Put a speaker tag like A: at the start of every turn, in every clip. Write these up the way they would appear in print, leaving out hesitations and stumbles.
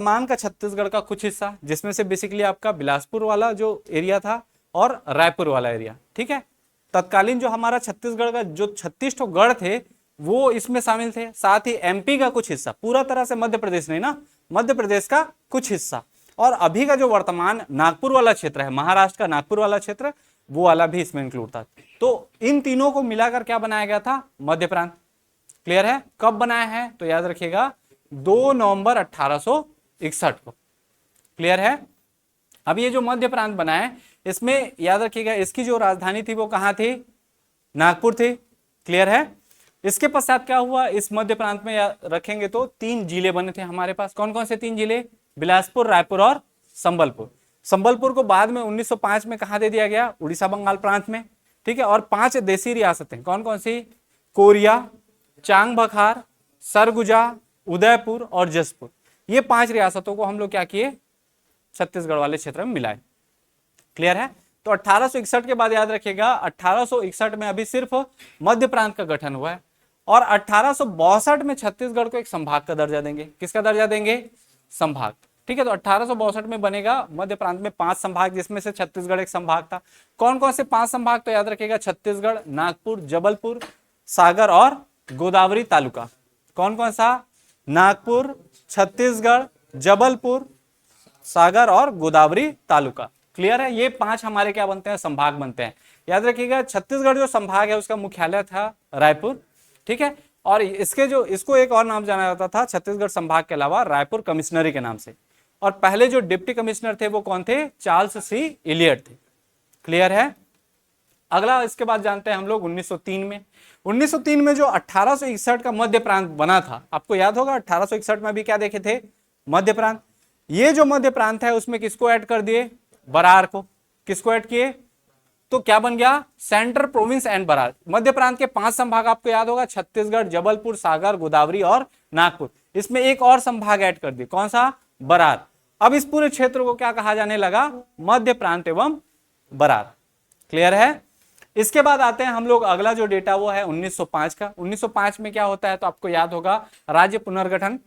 A: वर्तमान का छत्तीसगढ़ का कुछ हिस्सा, जिसमें से बेसिकली आपका बिलासपुर वाला जो एरिया था और रायपुर वाला एरिया, ठीक है। तत्कालीन जो हमारा छत्तीसगढ़ का जो 36 ठो गढ़ थे वो इसमें शामिल थे, साथ ही एमपी का कुछ हिस्सा, पूरा तरह से मध्य प्रदेश नहीं ना, मध्य प्रदेश का कुछ हिस्सा, और अभी का जो वर्तमान नागपुर वाला क्षेत्र है, महाराष्ट्र का नागपुर वाला क्षेत्र, वो वाला भी इसमें इंक्लूड था। तो इन तीनों को मिलाकर क्या बनाया गया था, मध्य प्रांत। क्लियर है? कब बनाया है तो याद रखिएगा 2 नवंबर 1861 को। क्लियर है? अब ये जो मध्य प्रांत बना है इसमें याद रखिएगा इसकी जो राजधानी थी वो कहां थी, नागपुर थी। क्लियर है? इसके पश्चात क्या हुआ, इस मध्य प्रांत में रखेंगे तो 3 जिले बने थे हमारे पास। कौन कौन से 3 जिले, बिलासपुर, रायपुर और संबलपुर। संबलपुर को बाद में 1905 में कहा दे दिया गया, उड़ीसा बंगाल प्रांत में, ठीक है। और 5 देसी रियासतें कौन कौन सी, कोरिया, चांग बखार, सरगुजा, उदयपुर और जसपुर, ये 5 रियासतों को हम लोग क्या किए, छत्तीसगढ़ वाले क्षेत्र में मिलाए। क्लियर है? तो 1861 के बाद याद रखिएगा 1861 में अभी सिर्फ मध्य प्रांत का गठन हुआ है, और 1862 में छत्तीसगढ़ को एक संभाग का दर्जा देंगे। किसका दर्जा देंगे, संभाग, ठीक है। तो 1862 में बनेगा मध्य प्रांत में 5 संभाग, जिसमें से छत्तीसगढ़ एक संभाग था। कौन कौन से 5 संभाग, तो याद रखिएगा छत्तीसगढ़, नागपुर, जबलपुर, सागर और गोदावरी तालुका। कौन कौन सा, नागपुर, छत्तीसगढ़, जबलपुर, सागर और गोदावरी तालुका। क्लियर है? ये 5 हमारे क्या बनते हैं, संभाग बनते हैं। याद रखिएगा छत्तीसगढ़ जो संभाग है उसका मुख्यालय था रायपुर, ठीक है। और इसके जो इसको एक और नाम जाना जाता था छत्तीसगढ़ संभाग के अलावा, रायपुर कमिश्नरी के नाम से। और पहले जो डिप्टी कमिश्नर थे वो कौन थे, चार्ल्स सी इलियट थे। क्लियर है? अगला इसके बाद जानते हैं हम लोग 1903 में। 1903 में जो 1861 का मध्य प्रांत बना था, आपको याद होगा 1861 में भी क्या देखे थे, मध्य प्रांत। ये जो मध्य प्रांत है उसमें किसको ऐड कर दिए, बरार को। किसको ऐड किए, तो क्या बन गया, सेंट्रल प्रोविंस एंड बरार। मध्य प्रांत के 5 संभाग आपको याद होगा, छत्तीसगढ़, जबलपुर, सागर, गोदावरी और नागपुर। इसमें एक और संभाग ऐड कर दिए, कौन सा, बरार। अब इस पूरे क्षेत्र को क्या कहा जाने लगा, मध्य प्रांत एवं बरार। क्लियर है? इसके बाद आते हैं हम लोग, अगला जो डेटा वो है 1905 का। 1905 में क्या होता है तो आपको याद होगा, राज्य पुनर्गठन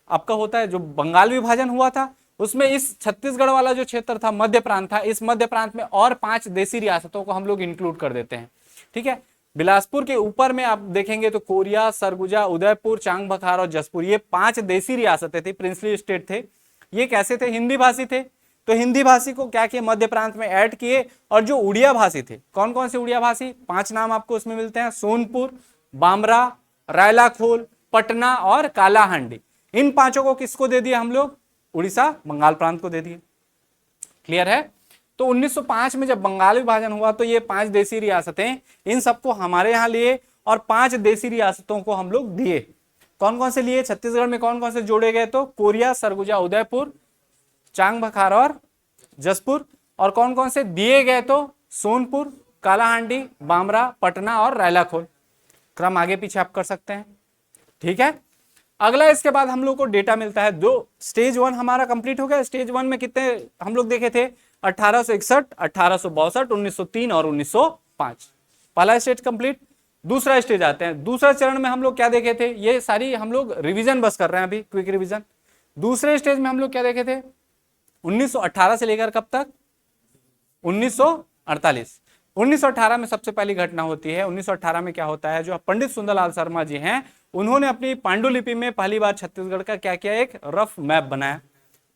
A: आपका होता है। जो बंगाल विभाजन हुआ था उसमें इस छत्तीसगढ़ वाला जो क्षेत्र था, मध्य प्रांत था, इस मध्य प्रांत में और 5 देसी रियासतों को हम लोग इंक्लूड कर देते हैं, ठीक है। बिलासपुर के ऊपर में आप देखेंगे तो कोरिया, सरगुजा, उदयपुर, चांग बखार और जसपुर, ये 5 देसी रियासतें थी, प्रिंसली स्टेट थे। ये कैसे थे, हिंदी भाषी थे। तो हिंदी भाषी को क्या किए, मध्य प्रांत में ऐड किए। और जो उड़िया भाषी थे, कौन कौन से उड़िया भाषी, 5 नाम आपको उसमें मिलते हैं, सोनपुर, बामरा, रायलाखोल, पटना और कालाहांडी। इन 5 को किसको दे दिया हम लोग, उड़ीसा बंगाल प्रांत को दे दिए। क्लियर है? तो 1905 में जब बंगाल विभाजन हुआ तो ये 5 देसी रियासतें, इन सबको हमारे यहां लिए और 5 देसी रियासतों को हम लोग दिए। कौन कौन से लिए, छत्तीसगढ़ में कौन कौन से जोड़े गए, तो कोरिया, सरगुजा, उदयपुर, चांग बखार और जसपुर। और कौन कौन से दिए गए, तो सोनपुर, कालाहांडी, बामरा, पटना और रायलाखोल। क्रम आगे पीछे आप कर सकते हैं, ठीक है। अगला इसके बाद हम लोग को डेटा मिलता है, दो स्टेज 1 हमारा कंप्लीट हो गया। स्टेज 1 में कितने हम लोग देखे थे, 1861, 1862, 1903 और 1905। पहला स्टेज कंप्लीट। दूसरा स्टेज आते हैं, दूसरा चरण में हम लोग क्या देखे थे, ये सारी हम लोग रिवीजन बस कर रहे हैं अभी, क्विक रिवीजन। दूसरे स्टेज में हम लोग क्या देखे थे, 1918 से लेकर कब तक, 1948। 1918 में सबसे पहली घटना होती है। 1918 में क्या होता है, जो पंडित सुंदरलाल शर्मा जी हैं उन्होंने अपनी पांडुलिपि में पहली बार छत्तीसगढ़ का क्या किया, एक रफ मैप बनाया,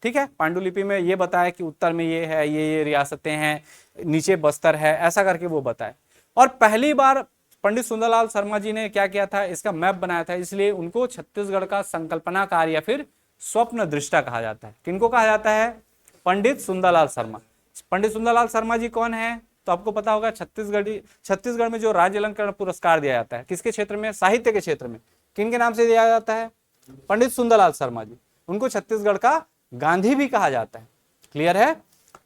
A: ठीक है। पांडुलिपि में ये बताया कि उत्तर में ये है, ये रियासतें हैं, नीचे बस्तर है, ऐसा करके वो बताए। और पहली बार पंडित सुंदरलाल शर्मा जी ने क्या किया था, इसका मैप बनाया था, इसलिए उनको छत्तीसगढ़ का संकल्पनाकार या फिर स्वप्न दृष्टा कहा जाता है। किनको कहा जाता है, पंडित सुंदरलाल शर्मा। पंडित सुंदरलाल शर्मा जी कौन है, तो आपको पता होगा छत्तीसगढ़ में जो राज्य अलंकरण पुरस्कार दिया जाता है, किसके क्षेत्र में, साहित्य के क्षेत्र में, किन के नाम से दिया जाता है, पंडित सुंदरलाल शर्मा जी। उनको छत्तीसगढ़ का गांधी भी कहा जाता है। क्लियर है?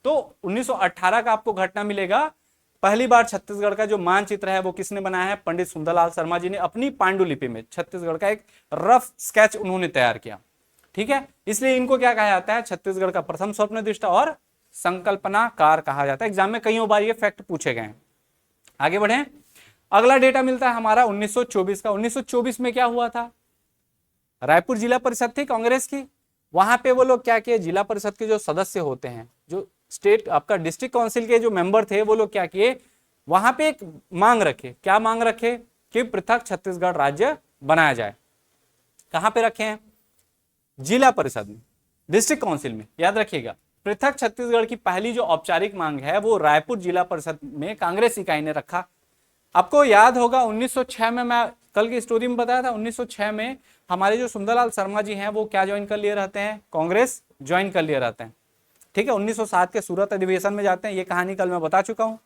A: तो 1918 का आपको घटना मिलेगा, पहली बार छत्तीसगढ़ का जो मानचित्र है वो किसने बनाया है, पंडित सुंदरलाल शर्मा जी ने अपनी पांडुलिपि में छत्तीसगढ़ का एक रफ स्केच उन्होंने तैयार किया, ठीक है। इसलिए इनको क्या कहा जाता है, छत्तीसगढ़ का प्रथम स्वप्न दृष्टा और संकल्पनाकार कहा जाता है। एग्जाम में कई बार ये फैक्ट पूछे गए हैं। आगे बढ़े, अगला डेटा मिलता है हमारा 1924 का। 1924 में क्या हुआ था, रायपुर जिला परिषद थी कांग्रेस की, वहां पे वो लोग क्या किए, जिला परिषद के जो सदस्य होते हैं, जो स्टेट आपका डिस्ट्रिक्ट काउंसिल के जो मेंबर थे, वो लोग क्या किए, वहां पे एक मांग रखे। क्या मांग रखे कि पृथक छत्तीसगढ़ राज्य बनाया जाए। कहां पे रखे हैं, जिला परिषद में, डिस्ट्रिक्ट काउंसिल में। याद रखिएगा, पृथक छत्तीसगढ़ की पहली जो औपचारिक मांग है वो रायपुर जिला परिषद में कांग्रेस इकाई ने रखा। आपको याद होगा 1906 में, मैं कल की स्टोरी में बताया था, 1906 में हमारे जो सुंदरलाल शर्मा जी हैं वो क्या ज्वाइन कर लिए रहते हैं, कांग्रेस ज्वाइन कर लिए रहते हैं। ठीक है, 1907 के सूरत अधिवेशन में जाते हैं, ये कहानी कल मैं बता चुका हूं।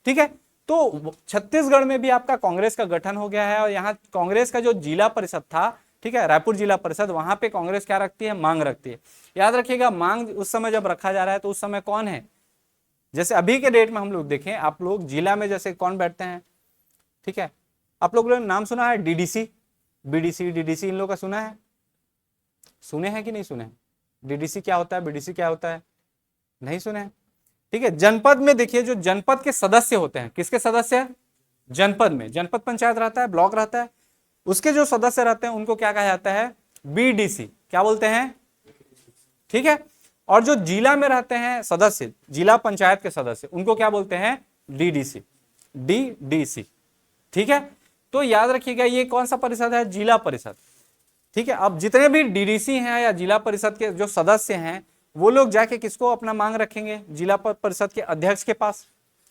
A: ठीक है, तो छत्तीसगढ़ में भी आपका कांग्रेस का गठन हो गया है, और यहाँ कांग्रेस का जो जिला परिषद था, ठीक है, रायपुर जिला परिषद, वहां पे कांग्रेस क्या रखती है, मांग रखती है। याद रखिएगा, मांग उस समय जब रखा जा रहा है तो उस समय कौन है, जैसे अभी के डेट में हम लोग देखें, आप लोग जिला में जैसे कौन बैठते हैं, ठीक है, आप लोगों ने नाम सुना है डीडीसी, बीडीसी, डीडीसी, इन लोगों का सुना है, सुने हैं कि नहीं सुने? डीडीसी क्या होता है, बीडीसी क्या होता है, नहीं सुने हैं? ठीक है, जनपद में देखिए, जो जनपद के सदस्य होते हैं, किसके सदस्य, जनपद में, जनपद पंचायत रहता है, ब्लॉक रहता है, उसके जो सदस्य रहते हैं उनको क्या कहा जाता है, बीडीसी, क्या बोलते हैं, ठीक है। और जो जिला में रहते हैं सदस्य, जिला पंचायत के सदस्य, उनको क्या बोलते हैं, डीडीसी, डीडीसी। ठीक है, तो याद रखिएगा ये कौन सा परिषद है, जिला परिषद। ठीक है, अब जितने भी डीडीसी हैं या जिला परिषद के जो सदस्य हैं, वो लोग जाके किसको अपना मांग रखेंगे, जिला परिषद के अध्यक्ष के पास।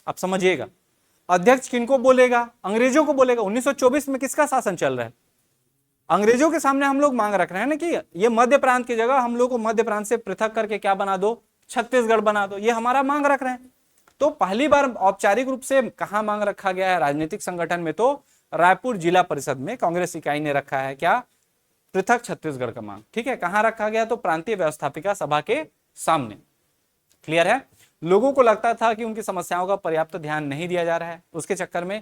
A: आप समझिएगा, अध्यक्ष किनको बोलेगा, अंग्रेजों को बोलेगा। 1924 में किसका शासन चल रहा है, अंग्रेजों के सामने हम लोग मांग रख रहे हैं ना कि ये मध्य प्रांत की जगह हम लोग को मध्य प्रांत से पृथक करके क्या बना दो, छत्तीसगढ़ बना दो, ये हमारा मांग रख रहे हैं। तो पहली बार औपचारिक रूप से कहां मांग रखा गया है, राजनीतिक संगठन में, तो रायपुर जिला परिषद में कांग्रेस इकाई ने रखा है क्या, पृथक छत्तीसगढ़ का मांग। ठीक है, कहां रखा गया, तो प्रांतीय व्यवस्थापिका सभा के सामने। क्लियर है, लोगों को लगता था कि उनकी समस्याओं का पर्याप्त ध्यान नहीं दिया जा रहा है, उसके चक्कर में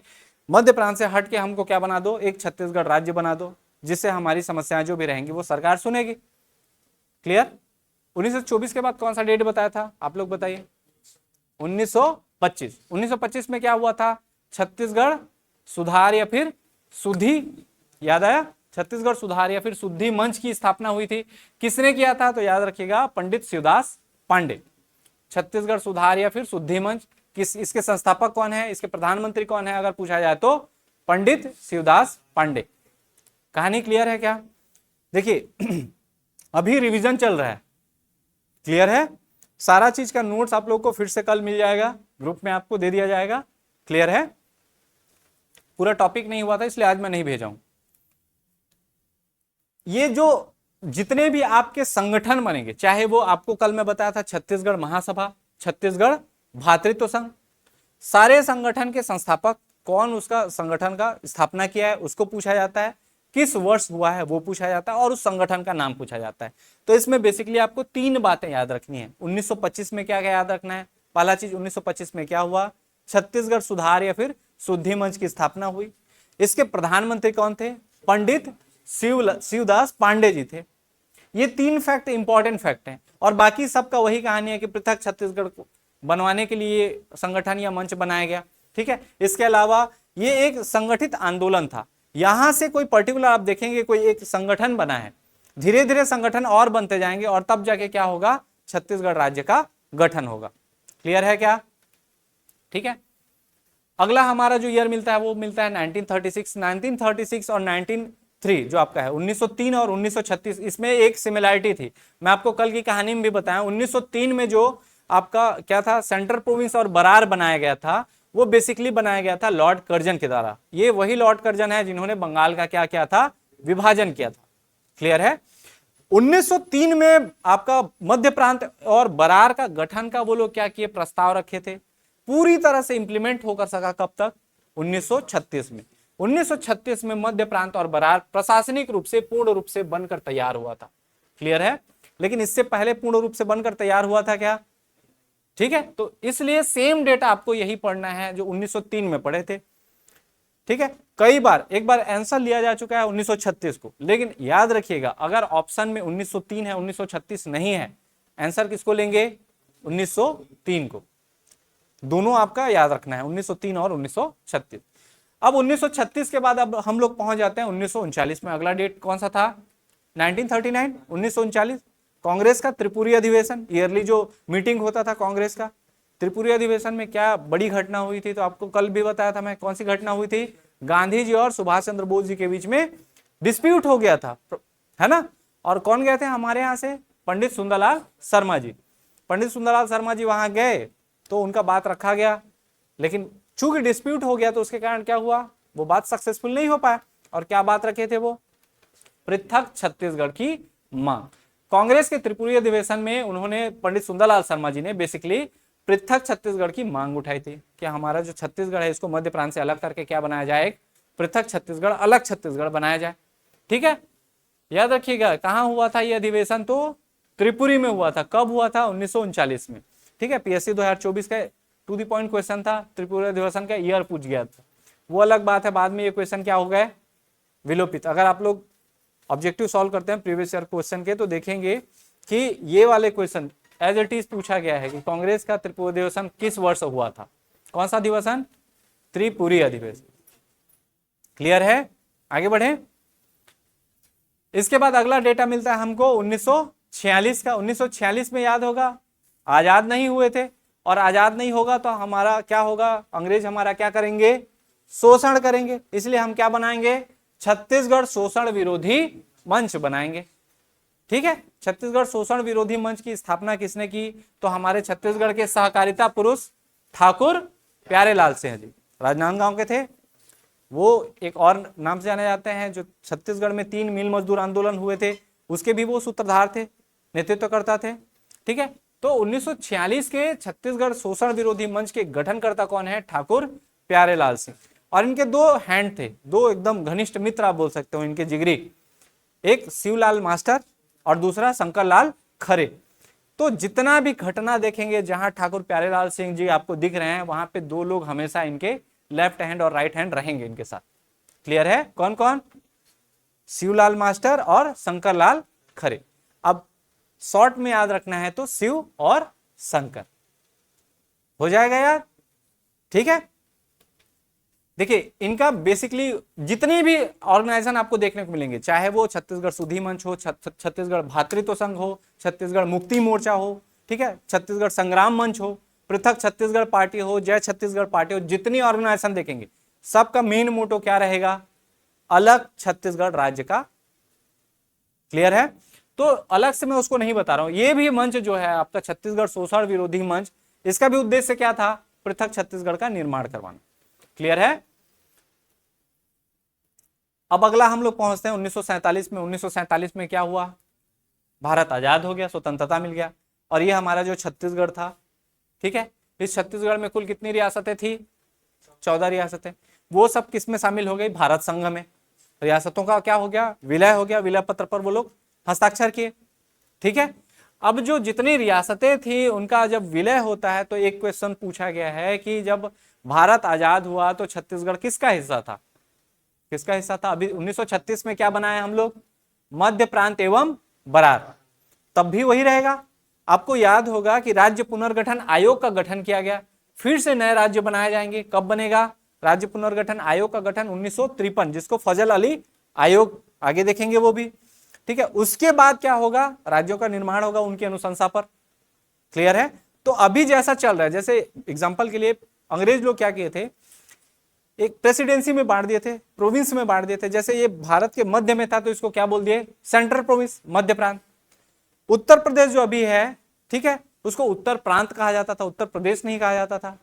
A: मध्य प्रांत से हट के हमको क्या बना दो, एक छत्तीसगढ़ राज्य बना दो, जिससे हमारी समस्याएं जो भी रहेंगी वो सरकार सुनेगी। क्लियर। 1924 के बाद कौन सा डेट बताया था, आप लोग बताइए, 1925। 1925 में क्या हुआ था, छत्तीसगढ़ सुधार या फिर शुद्धि, याद आया, छत्तीसगढ़ सुधार या फिर शुद्धि मंच की स्थापना हुई थी। किसने किया था, तो याद रखिएगा, पंडित शिवदास पांडे। छत्तीसगढ़ सुधार या फिर शुद्धि मंच, किस, इसके संस्थापक कौन है, इसके प्रधानमंत्री कौन है, अगर पूछा जाए तो पंडित शिवदास पांडे। कहानी क्लियर है क्या? देखिए अभी रिवीजन चल रहा है, क्लियर है, सारा चीज का नोट्स आप लोग को फिर से कल मिल जाएगा, ग्रुप में आपको दे दिया जाएगा। क्लियर है, पूरा टॉपिक नहीं हुआ था इसलिए आज मैं नहीं भेजा हूं। ये जो जितने भी आपके संगठन बनेंगे, चाहे वो आपको कल मैं बताया था छत्तीसगढ़ महासभा, छत्तीसगढ़ भातृत्व संघ, सारे संगठन के संस्थापक कौन, उसका संगठन का स्थापना किया है उसको पूछा जाता है, किस वर्ष हुआ है वो पूछा जाता है, और उस संगठन का नाम पूछा जाता है। तो इसमें बेसिकली आपको 3 बातें याद रखनी है। 1925 में क्या क्या याद रखना है, पहला चीज 1925 में क्या हुआ, छत्तीसगढ़ सुधार या फिर शुद्धि मंच की स्थापना हुई। इसके प्रधानमंत्री कौन थे, पंडित शिवदास पांडे जी थे। ये 3 फैक्ट इंपॉर्टेंट फैक्ट हैं, और बाकी सबका वही कहानी है कि पृथक छत्तीसगढ़ को बनवाने के लिए संगठन या मंच बनाया गया। ठीक है, इसके अलावा ये एक संगठित आंदोलन था, यहां से कोई पर्टिकुलर आप देखेंगे कोई एक संगठन बना है, धीरे धीरे संगठन और बनते जाएंगे, और तब जाके क्या होगा, छत्तीसगढ़ राज्य का गठन होगा। क्लियर है क्या? ठीक है, अगला हमारा जो ईयर मिलता है वो मिलता है 1936। 1936 और 1903 जो आपका है, 1903 और 1936, इसमें एक सिमिलरिटी थी, मैं आपको कल की कहानी में भी बताया। 1903 में जो आपका क्या था, सेंट्रल प्रोविंस और बरार बनाया गया था, वो बेसिकली बनाया गया था लॉर्ड कर्जन के द्वारा। ये वही लॉर्ड कर्जन है जिन्होंने बंगाल का क्या किया था, विभाजन किया था। क्लियर है। 1903 में आपका मध्य प्रांत और बरार का गठन का वो लोग क्या किए, प्रस्ताव रखे थे, पूरी तरह से इंप्लीमेंट होकर सका कब तक, 1936 में। 1936 में मध्य प्रांत और बरार प्रशासनिक रूप से पूर्ण रूप से बनकर तैयार हुआ था। क्लियर है, लेकिन इससे पहले पूर्ण रूप से बनकर तैयार हुआ था क्या? ठीक है, तो इसलिए सेम डेटा आपको यही पढ़ना है जो 1903 में पढ़े थे। ठीक है, कई बार एक बार आंसर लिया जा चुका है 1936 को, लेकिन याद रखिएगा अगर ऑप्शन में 1903 है 1936 नहीं है, आंसर किसको लेंगे, 1903 को। दोनों आपका याद रखना है, 1903 और 1936। अब 1936 के बाद अब हम लोग पहुंच जाते हैं 1939 में। अगला डेट कौन सा था, 1939, 1939। कांग्रेस का त्रिपुरी अधिवेशन, ईयरली जो मीटिंग होता था कांग्रेस का, त्रिपुरी अधिवेशन में क्या बड़ी घटना हुई थी, तो आपको कल भी बताया था मैं, कौन सी घटना हुई थी, गांधी जी और सुभाष चंद्र बोस जी के बीच में डिस्प्यूट हो गया था, है ना। और कौन गए थे हमारे यहाँ से, पंडित सुंदरलाल शर्मा जी। पंडित सुंदरलाल शर्मा जी वहां गए तो उनका बात रखा गया, लेकिन चूंकि डिस्प्यूट हो गया तो उसके कारण क्या हुआ, वो बात सक्सेसफुल नहीं हो पाया। और क्या बात रखे थे वो, पृथक छत्तीसगढ़ की मांग। कांग्रेस के त्रिपुरी अधिवेशन में उन्होंने, पंडित सुंदरलाल शर्मा जी ने बेसिकली पृथक छत्तीसगढ़ की मांग उठाई थी कि हमारा जो छत्तीसगढ़ है इसको मध्य प्रांत से अलग करके क्या बनाया जाए, एक पृथक छत्तीसगढ़, अलग छत्तीसगढ़ बनाया जाए। ठीक है, याद रखिएगा कहां हुआ था ये अधिवेशन, तो त्रिपुरी में हुआ था। कब हुआ था, 1939 में। ठीक है, पीएससी 2024 का टू द पॉइंट क्वेश्चन था, त्रिपुरी अधिवेशन का ईयर पूछ गया था, वो अलग बात है, बाद में ये क्वेश्चन क्या हो गए, विलोपित। अगर आप लोग ऑब्जेक्टिव सॉल्व करते हैं प्रीवियस ईयर क्वेश्चन के तो देखेंगे कि ये वाले क्वेश्चन एज इट इज पूछा गया है कि कांग्रेस का त्रिपुरी अधिवेशन किस वर्ष हुआ था, कौन सा अधिवेशन, त्रिपुरी अधिवेशन। क्लियर है, आगे बढ़े। इसके बाद अगला डेटा मिलता है हमको 1946 का। 1946 में याद होगा आजाद नहीं हुए थे, और आजाद नहीं होगा तो हमारा क्या होगा, अंग्रेज हमारा क्या करेंगे, शोषण करेंगे। इसलिए हम क्या बनाएंगे, छत्तीसगढ़ शोषण विरोधी मंच बनाएंगे। ठीक है, छत्तीसगढ़ शोषण विरोधी मंच की स्थापना किसने की, तो हमारे छत्तीसगढ़ के सहकारिता पुरुष ठाकुर प्यारेलाल सिंह जी, राजनांदगांव के थे। वो एक और नाम से जाने जाते हैं, जो छत्तीसगढ़ में 3 मिल मजदूर आंदोलन हुए थे उसके भी वो सूत्रधार थे, नेतृत्वकर्ता थे। ठीक है, तो 1946 के छत्तीसगढ़ शोषण विरोधी मंच के गठनकर्ता कौन है, ठाकुर प्यारेलाल सिंह। और इनके 2 हैंड थे, 2 एकदम घनिष्ठ मित्र आप बोल सकते हो इनके जिगरी, एक शिवलाल मास्टर और दूसरा शंकरलाल खरे। तो जितना भी घटना देखेंगे जहां ठाकुर प्यारेलाल सिंह जी आपको दिख रहे हैं, वहां पे 2 लोग हमेशा इनके लेफ्ट हैंड और राइट हैंड रहेंगे इनके साथ। क्लियर है, कौन कौन, शिवलाल मास्टर और शंकरलाल खरे। अब शॉर्ट में याद रखना है तो शिव और शंकर हो जाएगा यार। ठीक है, देखिए इनका बेसिकली जितनी भी ऑर्गेनाइजेशन आपको देखने को मिलेंगे, चाहे वो छत्तीसगढ़ सुधी मंच हो, छत्तीसगढ़ भातृत्व संघ हो, छत्तीसगढ़ मुक्ति मोर्चा हो, ठीक है, छत्तीसगढ़ संग्राम मंच हो, पृथक छत्तीसगढ़ पार्टी हो, जय छत्तीसगढ़ पार्टी हो, जितनी ऑर्गेनाइजेशन देखेंगे सबका मेन मोटो क्या रहेगा, अलग छत्तीसगढ़ राज्य का। क्लियर है, तो अलग से मैं उसको नहीं बता रहा हूं। ये भी मंच जो है आपका छत्तीसगढ़ शोषण विरोधी मंच, इसका भी उद्देश्य क्या था, पृथक छत्तीसगढ़ का निर्माण करवाना। क्लियर है। अब अगला हम लोग पहुंचते हैं 1947 में। 1947 में क्या हुआ, भारत आजाद हो गया, स्वतंत्रता मिल गया। और ये हमारा जो छत्तीसगढ़ था, ठीक है, इस छत्तीसगढ़ में कुल कितनी रियासतें थी, 14 रियासतें। वो सब किस में शामिल हो गई, भारत संघ में। रियासतों का क्या हो गया, विलय हो गया, विलय पत्र पर वो लोग हस्ताक्षर किए। ठीक है, अब जो जितनी रियासतें थी उनका जब विलय होता है तो एक क्वेश्चन पूछा गया है कि जब भारत आजाद हुआ तो छत्तीसगढ़ किसका हिस्सा था, किसका हिस्सा था। अभी 1936 में क्या बनाया हम लोग, मध्य प्रांत एवं बरार, तब भी वही रहेगा। आपको याद होगा कि राज्य पुनर्गठन आयोग का गठन किया गया, फिर से नए राज्य बनाए जाएंगे। कब बनेगा राज्य पुनर्गठन आयोग का गठन, 1953, जिसको फजल अली आयोग आगे देखेंगे वो भी। ठीक है, उसके बाद क्या होगा, राज्यों का निर्माण होगा उनकी अनुशंसा पर। क्लियर है, तो अभी जैसा चल रहा है, जैसे एग्जांपल के लिए अंग्रेज लोग क्या किए थे, एक प्रेसिडेंसी में बांट दिए थे, प्रोविंस में बांट दिए थे। जैसे ये भारत के मध्य में था तो इसको क्या बोल दिए, सेंट्रल प्रोविंस, मध्य प्रांत। उत्तर प्रदेश जो अभी है, ठीक है, उसको उत्तर प्रांत कहा जाता था, उत्तर प्रदेश नहीं कहा जाता था।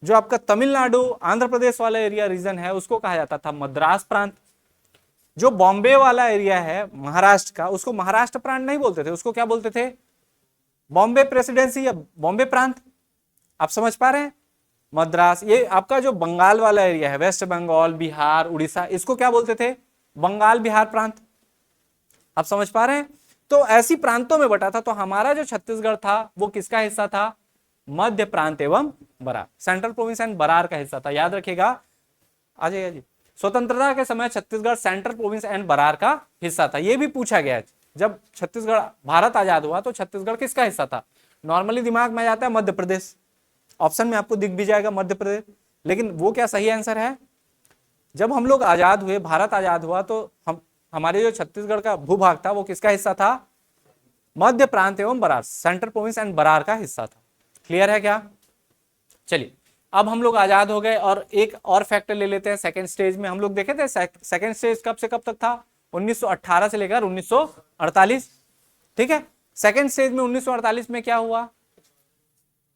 A: जो आपका तमिलनाडु आंध्र प्रदेश वाला एरिया रीजन है उसको कहा जाता था मद्रास प्रांत। जो बॉम्बे वाला एरिया है महाराष्ट्र का, उसको महाराष्ट्र प्रांत नहीं बोलते थे, उसको क्या बोलते थे, बॉम्बे प्रेसिडेंसी या बॉम्बे प्रांत। आप समझ पा रहे हैं, मद्रास। ये आपका जो बंगाल वाला एरिया है, वेस्ट बंगाल, बिहार, उड़ीसा, इसको क्या बोलते थे, बंगाल बिहार प्रांत। आप समझ पा रहे हैं, तो ऐसी प्रांतों में बटा था। तो हमारा जो छत्तीसगढ़ था वो किसका हिस्सा था, मध्य प्रांत एवं Berar, central province and Berar का हिस्सा था। याद रखिएगा, आ जाइए जी। स्वतंत्रता के समय Chhattisgarh central province and Berar का हिस्सा था। ये भी पूछा गया है, जब छत्तीसगढ़ भारत आजाद हुआ तो छत्तीसगढ़ किसका हिस्सा था। नॉर्मली दिमाग में जाता है मध्य प्रदेश, ऑप्शन में आपको दिख भी जाएगा मध्य प्रदेश, लेकिन वो क्या सही आंसर है। जब हम लोग आजाद हुए, भारत आजाद हुआ, तो हमारे जो छत्तीसगढ़ का भूभाग था वो किसका हिस्सा था, मध्य प्रांत एवं Berar, central province and Berar का हिस्सा था। क्लियर है क्या? चलिए अब हम लोग आजाद हो गए और एक और फैक्टर ले लेते हैं। सेकंड स्टेज में हम लोग देखे थे, सेकंड स्टेज कब से कब तक था? 1918 से लेकर 1948। ठीक है, सेकंड स्टेज में 1948 में क्या हुआ?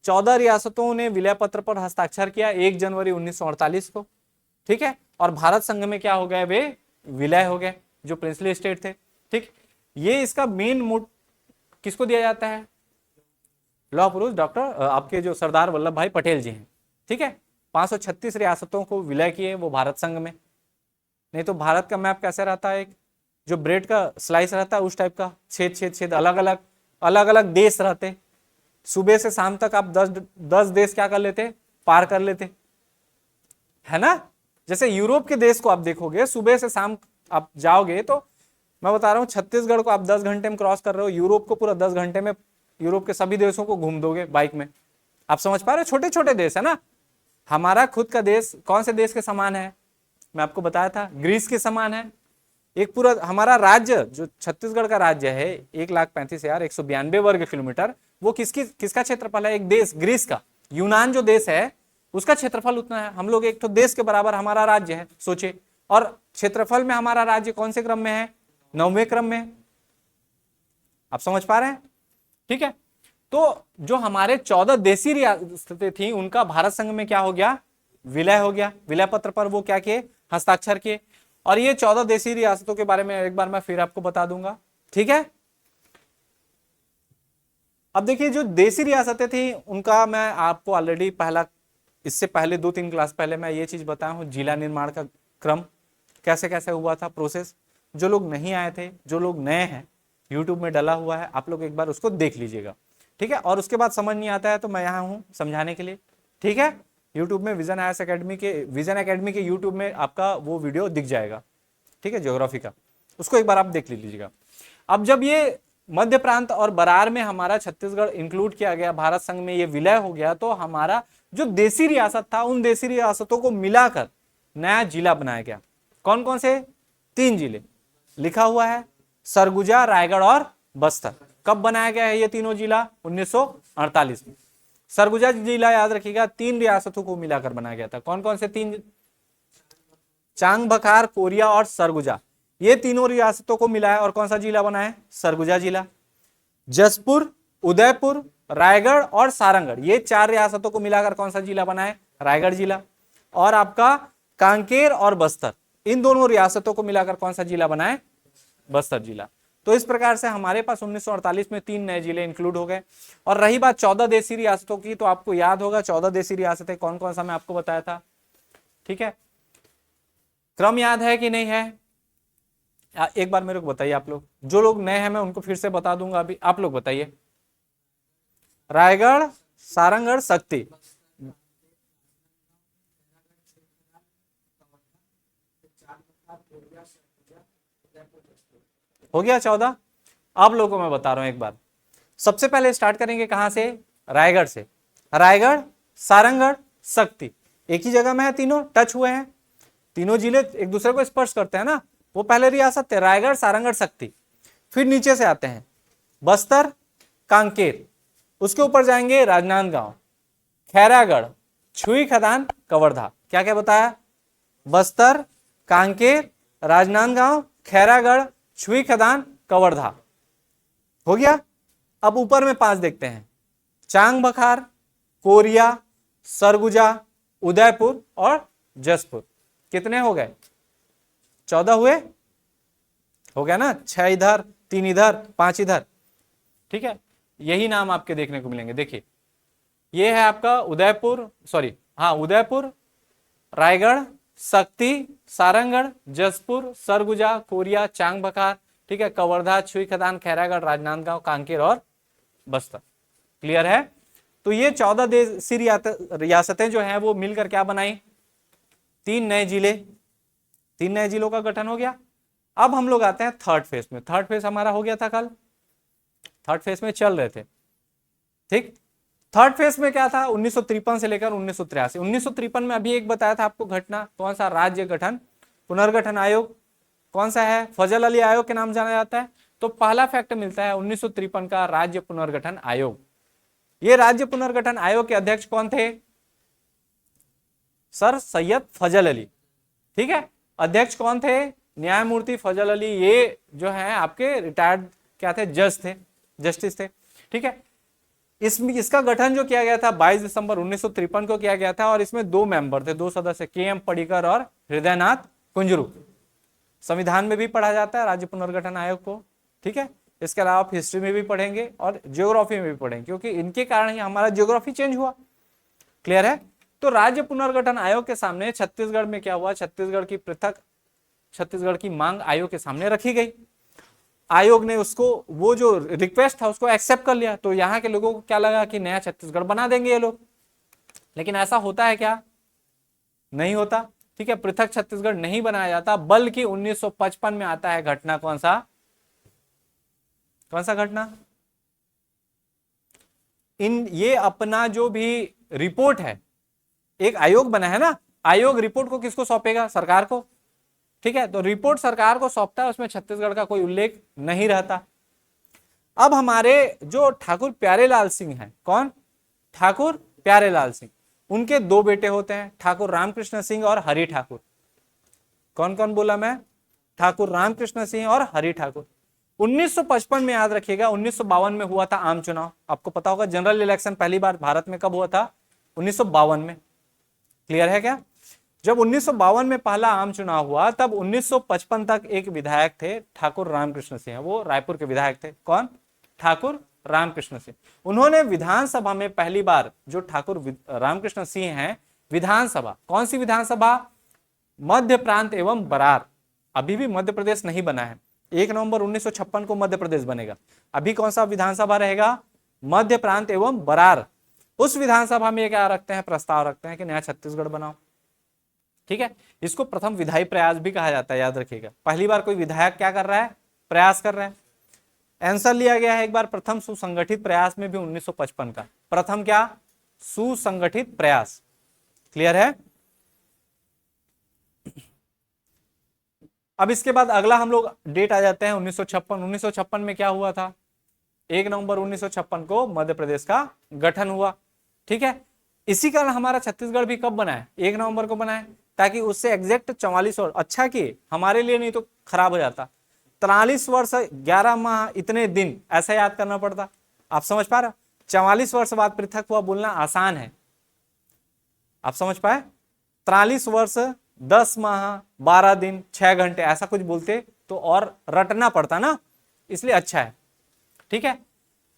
A: 14 रियासतों ने विलय पत्र पर हस्ताक्षर किया 1 जनवरी 1948 को। ठीक है, और भारत संघ में क्या हो गए? वे विलय हो गए, जो प्रिंसली स्टेट थे। ठीक, ये इसका मेन मोड किसको दिया जाता है? लौह पुरुष डॉक्टर आपके जो सरदार वल्लभ भाई पटेल जी हैं। ठीक है, 536 रियासतों को विलय किए वो भारत संघ में। नहीं तो भारत का मैप कैसे रहता है? एक जो ब्रेड का स्लाइस रहता है उस टाइप का, छेद छेद छेद, अलग अलग देश रहते। सुबह से शाम तक आप 10 देश क्या कर लेते? पार कर लेते, है ना। जैसे यूरोप के देश को आप देखोगे, सुबह से शाम आप जाओगे तो मैं बता रहा हूँ, छत्तीसगढ़ को आप 10 घंटे में क्रॉस कर रहे हो, यूरोप को पूरा 10 घंटे में यूरोप के सभी देशों को घूम दोगे बाइक में। आप समझ पा रहे हो? छोटे छोटे देश है ना। हमारा खुद का देश कौन से देश के समान है? मैं आपको बताया था, ग्रीस के समान है। एक पूरा हमारा राज्य जो छत्तीसगढ़ का राज्य है, 1,35,192 वर्ग किलोमीटर, वो किसका क्षेत्रफल है? एक देश ग्रीस का, यूनान जो देश है उसका क्षेत्रफल उतना है। हम लोग एक तो देश के बराबर हमारा राज्य है, सोचे। और क्षेत्रफल में हमारा राज्य कौन से क्रम में है? 9वें क्रम में। आप समझ पा रहे हैं? ठीक है, तो जो हमारे 14 देशी रियासतें थी उनका भारत संघ में क्या हो गया? विलय हो गया। विलय पत्र पर वो क्या किए? हस्ताक्षर किए। और ये 14 देशी रियासतों के बारे में एक बार मैं फिर आपको बता दूंगा। ठीक है, अब देखिए जो देशी रियासतें थी उनका मैं आपको ऑलरेडी इससे पहले 2-3 क्लास पहले मैं ये चीज बताया हूं, जिला निर्माण का क्रम कैसे कैसे हुआ था, प्रोसेस। जो लोग नहीं आए थे, जो लोग नए हैं, यूट्यूब में डला हुआ है, आप लोग एक बार उसको देख लीजिएगा। ठीक है, और उसके बाद समझ नहीं आता है तो मैं यहाँ हूँ समझाने के लिए। ठीक है, यूट्यूब में विजन एकेडमी के यूट्यूब में आपका वो वीडियो दिख जाएगा। ठीक है, ज्योग्राफी का, उसको एक बार आप देख लीजिएगा। अब जब ये मध्य प्रांत और बरार में हमारा छत्तीसगढ़ इंक्लूड किया गया, भारत संघ में ये विलय हो गया, तो हमारा जो देशी रियासत था उन देशी रियासतों को मिलाकर नया जिला बनाया गया। कौन कौन से? 3 जिले लिखा हुआ है, सरगुजा, रायगढ़ और बस्तर। कब बनाया गया है ये तीनों जिला? 1948 में। सरगुजा जिला याद रखिएगा 3 रियासतों को मिलाकर बनाया गया था। कौन कौन से 3? चांग बखार, कोरिया और सरगुजा, ये तीनों रियासतों को मिला है और कौन सा जिला बना है? सरगुजा जिला। जसपुर, उदयपुर, रायगढ़ और सारंगढ़, ये 4 रियासतों को मिलाकर कौन सा जिला बना है? रायगढ़ जिला। और आपका कांकेर और बस्तर, इन दोनों रियासतों को मिलाकर कौन सा जिला बना है? बस्तर जिला। तो इस प्रकार से हमारे पास 1948 में 3 नए जिले इंक्लूड हो गए। और रही बात 14 देशी रियासतों की, तो आपको याद होगा 14 देशी रियासतें कौन कौन सा मैं आपको बताया था। ठीक है, क्रम याद है कि नहीं है? एक बार मेरे को बताइए आप लोग, जो लोग नए हैं मैं उनको फिर से बता दूंगा अभी, आप लोग बताइए। रायगढ़, सारंगढ़, शक्ति। हो गया 14। आप लोगों को मैं बता रहा हूं एक बार, सबसे पहले स्टार्ट करेंगे कहां से? रायगढ़ से। रायगढ़, सारंगढ़, शक्ति, एक ही जगह में है, तीनों टच हुए हैं, तीनों जिले एक दूसरे को स्पर्श करते हैं ना। वो पहले रियासत थे, रायगढ़, सारंगढ़, शक्ति। फिर नीचे से आते हैं बस्तर, कांकेर, उसके ऊपर जाएंगे राजनांदगांव, खैरागढ़, छुई खदान, कवर्धा। क्या क्या बताया? बस्तर, कांकेर, राजनांदगांव, खैरागढ़, छुई खदान, कवर्धा। हो गया। अब ऊपर में 5 देखते हैं, चांग बखार, कोरिया, सरगुजा, उदयपुर और जसपुर। कितने हो गए? 14 हुए। हो गया ना, 6 इधर, 3 इधर, 5 इधर। ठीक है, यही नाम आपके देखने को मिलेंगे। देखिए ये है आपका उदयपुर, उदयपुर, रायगढ़, शक्ति, सारंगढ़, जसपुर, सरगुजा, कोरिया, चांग बखार, ठीक है, कवर्धा, छुई खदान, खैरागढ़, राजनांदगांव, कांकेर और बस्तर। क्लियर है? तो ये 14 देशी रियासतें जो हैं वो मिलकर क्या बनाई? 3 नए जिले। 3 नए जिलों का गठन हो गया। अब हम लोग आते हैं थर्ड फेज में। थर्ड फेज हमारा हो गया था कल, थर्ड फेज में चल रहे थे। ठीक, थर्ड फेज में क्या था? 1953 से लेकर 1983। 1953 में अभी एक बताया था आपको घटना, कौन सा? राज्य गठन पुनर्गठन आयोग। कौन सा है? फजल अली आयोग के नाम जाना जाता है। तो पहला फैक्ट मिलता है 1953 का राज्य पुनर्गठन आयोग। ये राज्य पुनर्गठन आयोग के अध्यक्ष कौन थे? सर सैयद फजल अली। ठीक है, अध्यक्ष कौन थे? न्यायमूर्ति फजल अली। ये जो है आपके रिटायर्ड क्या थे? जज थे, जस्टिस थे। ठीक है, इसका गठन जो किया गया था 22 दिसंबर 1953 को किया गया था और इसमें 2 मेंबर थे, 2 सदस्य, के.एम. पडिक्कर और हृदयनाथ कुंजरू। संविधान में भी पढ़ा जाता है राज्य पुनर्गठन आयोग को। ठीक है, इसके अलावा आप हिस्ट्री में भी पढ़ेंगे और ज्योग्राफी में भी पढ़ेंगे, क्योंकि इनके कारण ही हमारा ज्योग्राफी चेंज हुआ। क्लियर है? तो राज्य पुनर्गठन आयोग के सामने छत्तीसगढ़ में क्या हुआ? छत्तीसगढ़ की मांग आयोग के सामने रखी गई। आयोग ने उसको, वो जो रिक्वेस्ट था उसको एक्सेप्ट कर लिया। तो यहाँ के लोगों को क्या लगा कि नया छत्तीसगढ़ बना देंगे ये लोग, लेकिन ऐसा होता है क्या? नहीं होता। ठीक है, पृथक छत्तीसगढ़ नहीं बनाया जाता, बल्कि 1955 में आता है घटना। कौन सा घटना? ये अपना जो भी रिपोर्ट है, एक आयोग बना है ना, आयोग रिपोर्ट को किसको सौंपेगा? सरकार को। ठीक है, तो रिपोर्ट सरकार को सौंपता है, उसमें छत्तीसगढ़ का कोई उल्लेख नहीं रहता। अब हमारे जो ठाकुर प्यारेलाल सिंह हैं, कौन? ठाकुर प्यारेलाल सिंह, उनके 2 बेटे होते हैं, ठाकुर रामकृष्ण सिंह और हरि ठाकुर। कौन कौन बोला मैं? ठाकुर रामकृष्ण सिंह और हरि ठाकुर। 1955 में याद रखिएगा, 1952 में हुआ था आम चुनाव। आपको पता होगा जनरल इलेक्शन पहली बार भारत में कब हुआ था? 1952 में। क्लियर है क्या? जब 1952 में पहला आम चुनाव हुआ, तब 1955 तक एक विधायक थे ठाकुर रामकृष्ण सिंह, वो रायपुर के विधायक थे। कौन? ठाकुर रामकृष्ण सिंह। उन्होंने विधानसभा में पहली बार, जो ठाकुर रामकृष्ण सिंह हैं, विधानसभा, कौन सी विधानसभा? मध्य प्रांत एवं बरार। अभी भी मध्य प्रदेश नहीं बना है, 1 नवंबर 1956 को मध्य प्रदेश बनेगा। अभी कौन सा विधानसभा रहेगा? मध्य प्रांत एवं बरार। उस विधानसभा में क्या रखते हैं? प्रस्ताव रखते हैं कि नया छत्तीसगढ़ बनाओ। ठीक है, इसको प्रथम विधायी प्रयास भी कहा जाता है, याद रखिएगा। पहली बार कोई विधायक क्या कर रहा है? प्रयास कर रहा है। आंसर लिया गया है एक बार प्रथम सुसंगठित प्रयास में भी 1955 का। प्रथम क्या? सुसंगठित प्रयास। क्लियर है? अब इसके बाद अगला हम लोग डेट आ जाते हैं 1956। 1956 में क्या हुआ था? 1 नवंबर 1956 को मध्य प्रदेश का गठन हुआ। ठीक है, इसी कारण हमारा छत्तीसगढ़ भी कब बना है? 1 नवंबर को बना है, ताकि उससे एग्जैक्ट 44 वर्ष, अच्छा कि हमारे लिए नहीं तो खराब हो जाता, 43 वर्ष 11 माह इतने दिन ऐसा याद करना पड़ता। आप समझ पा रहे हो? 44 वर्ष बाद पृथक हुआ बोलना आसान है, आप समझ पाए? 43 वर्ष 10 माह 12 दिन 6 घंटे ऐसा कुछ बोलते तो और रटना पड़ता ना, इसलिए अच्छा है। ठीक है,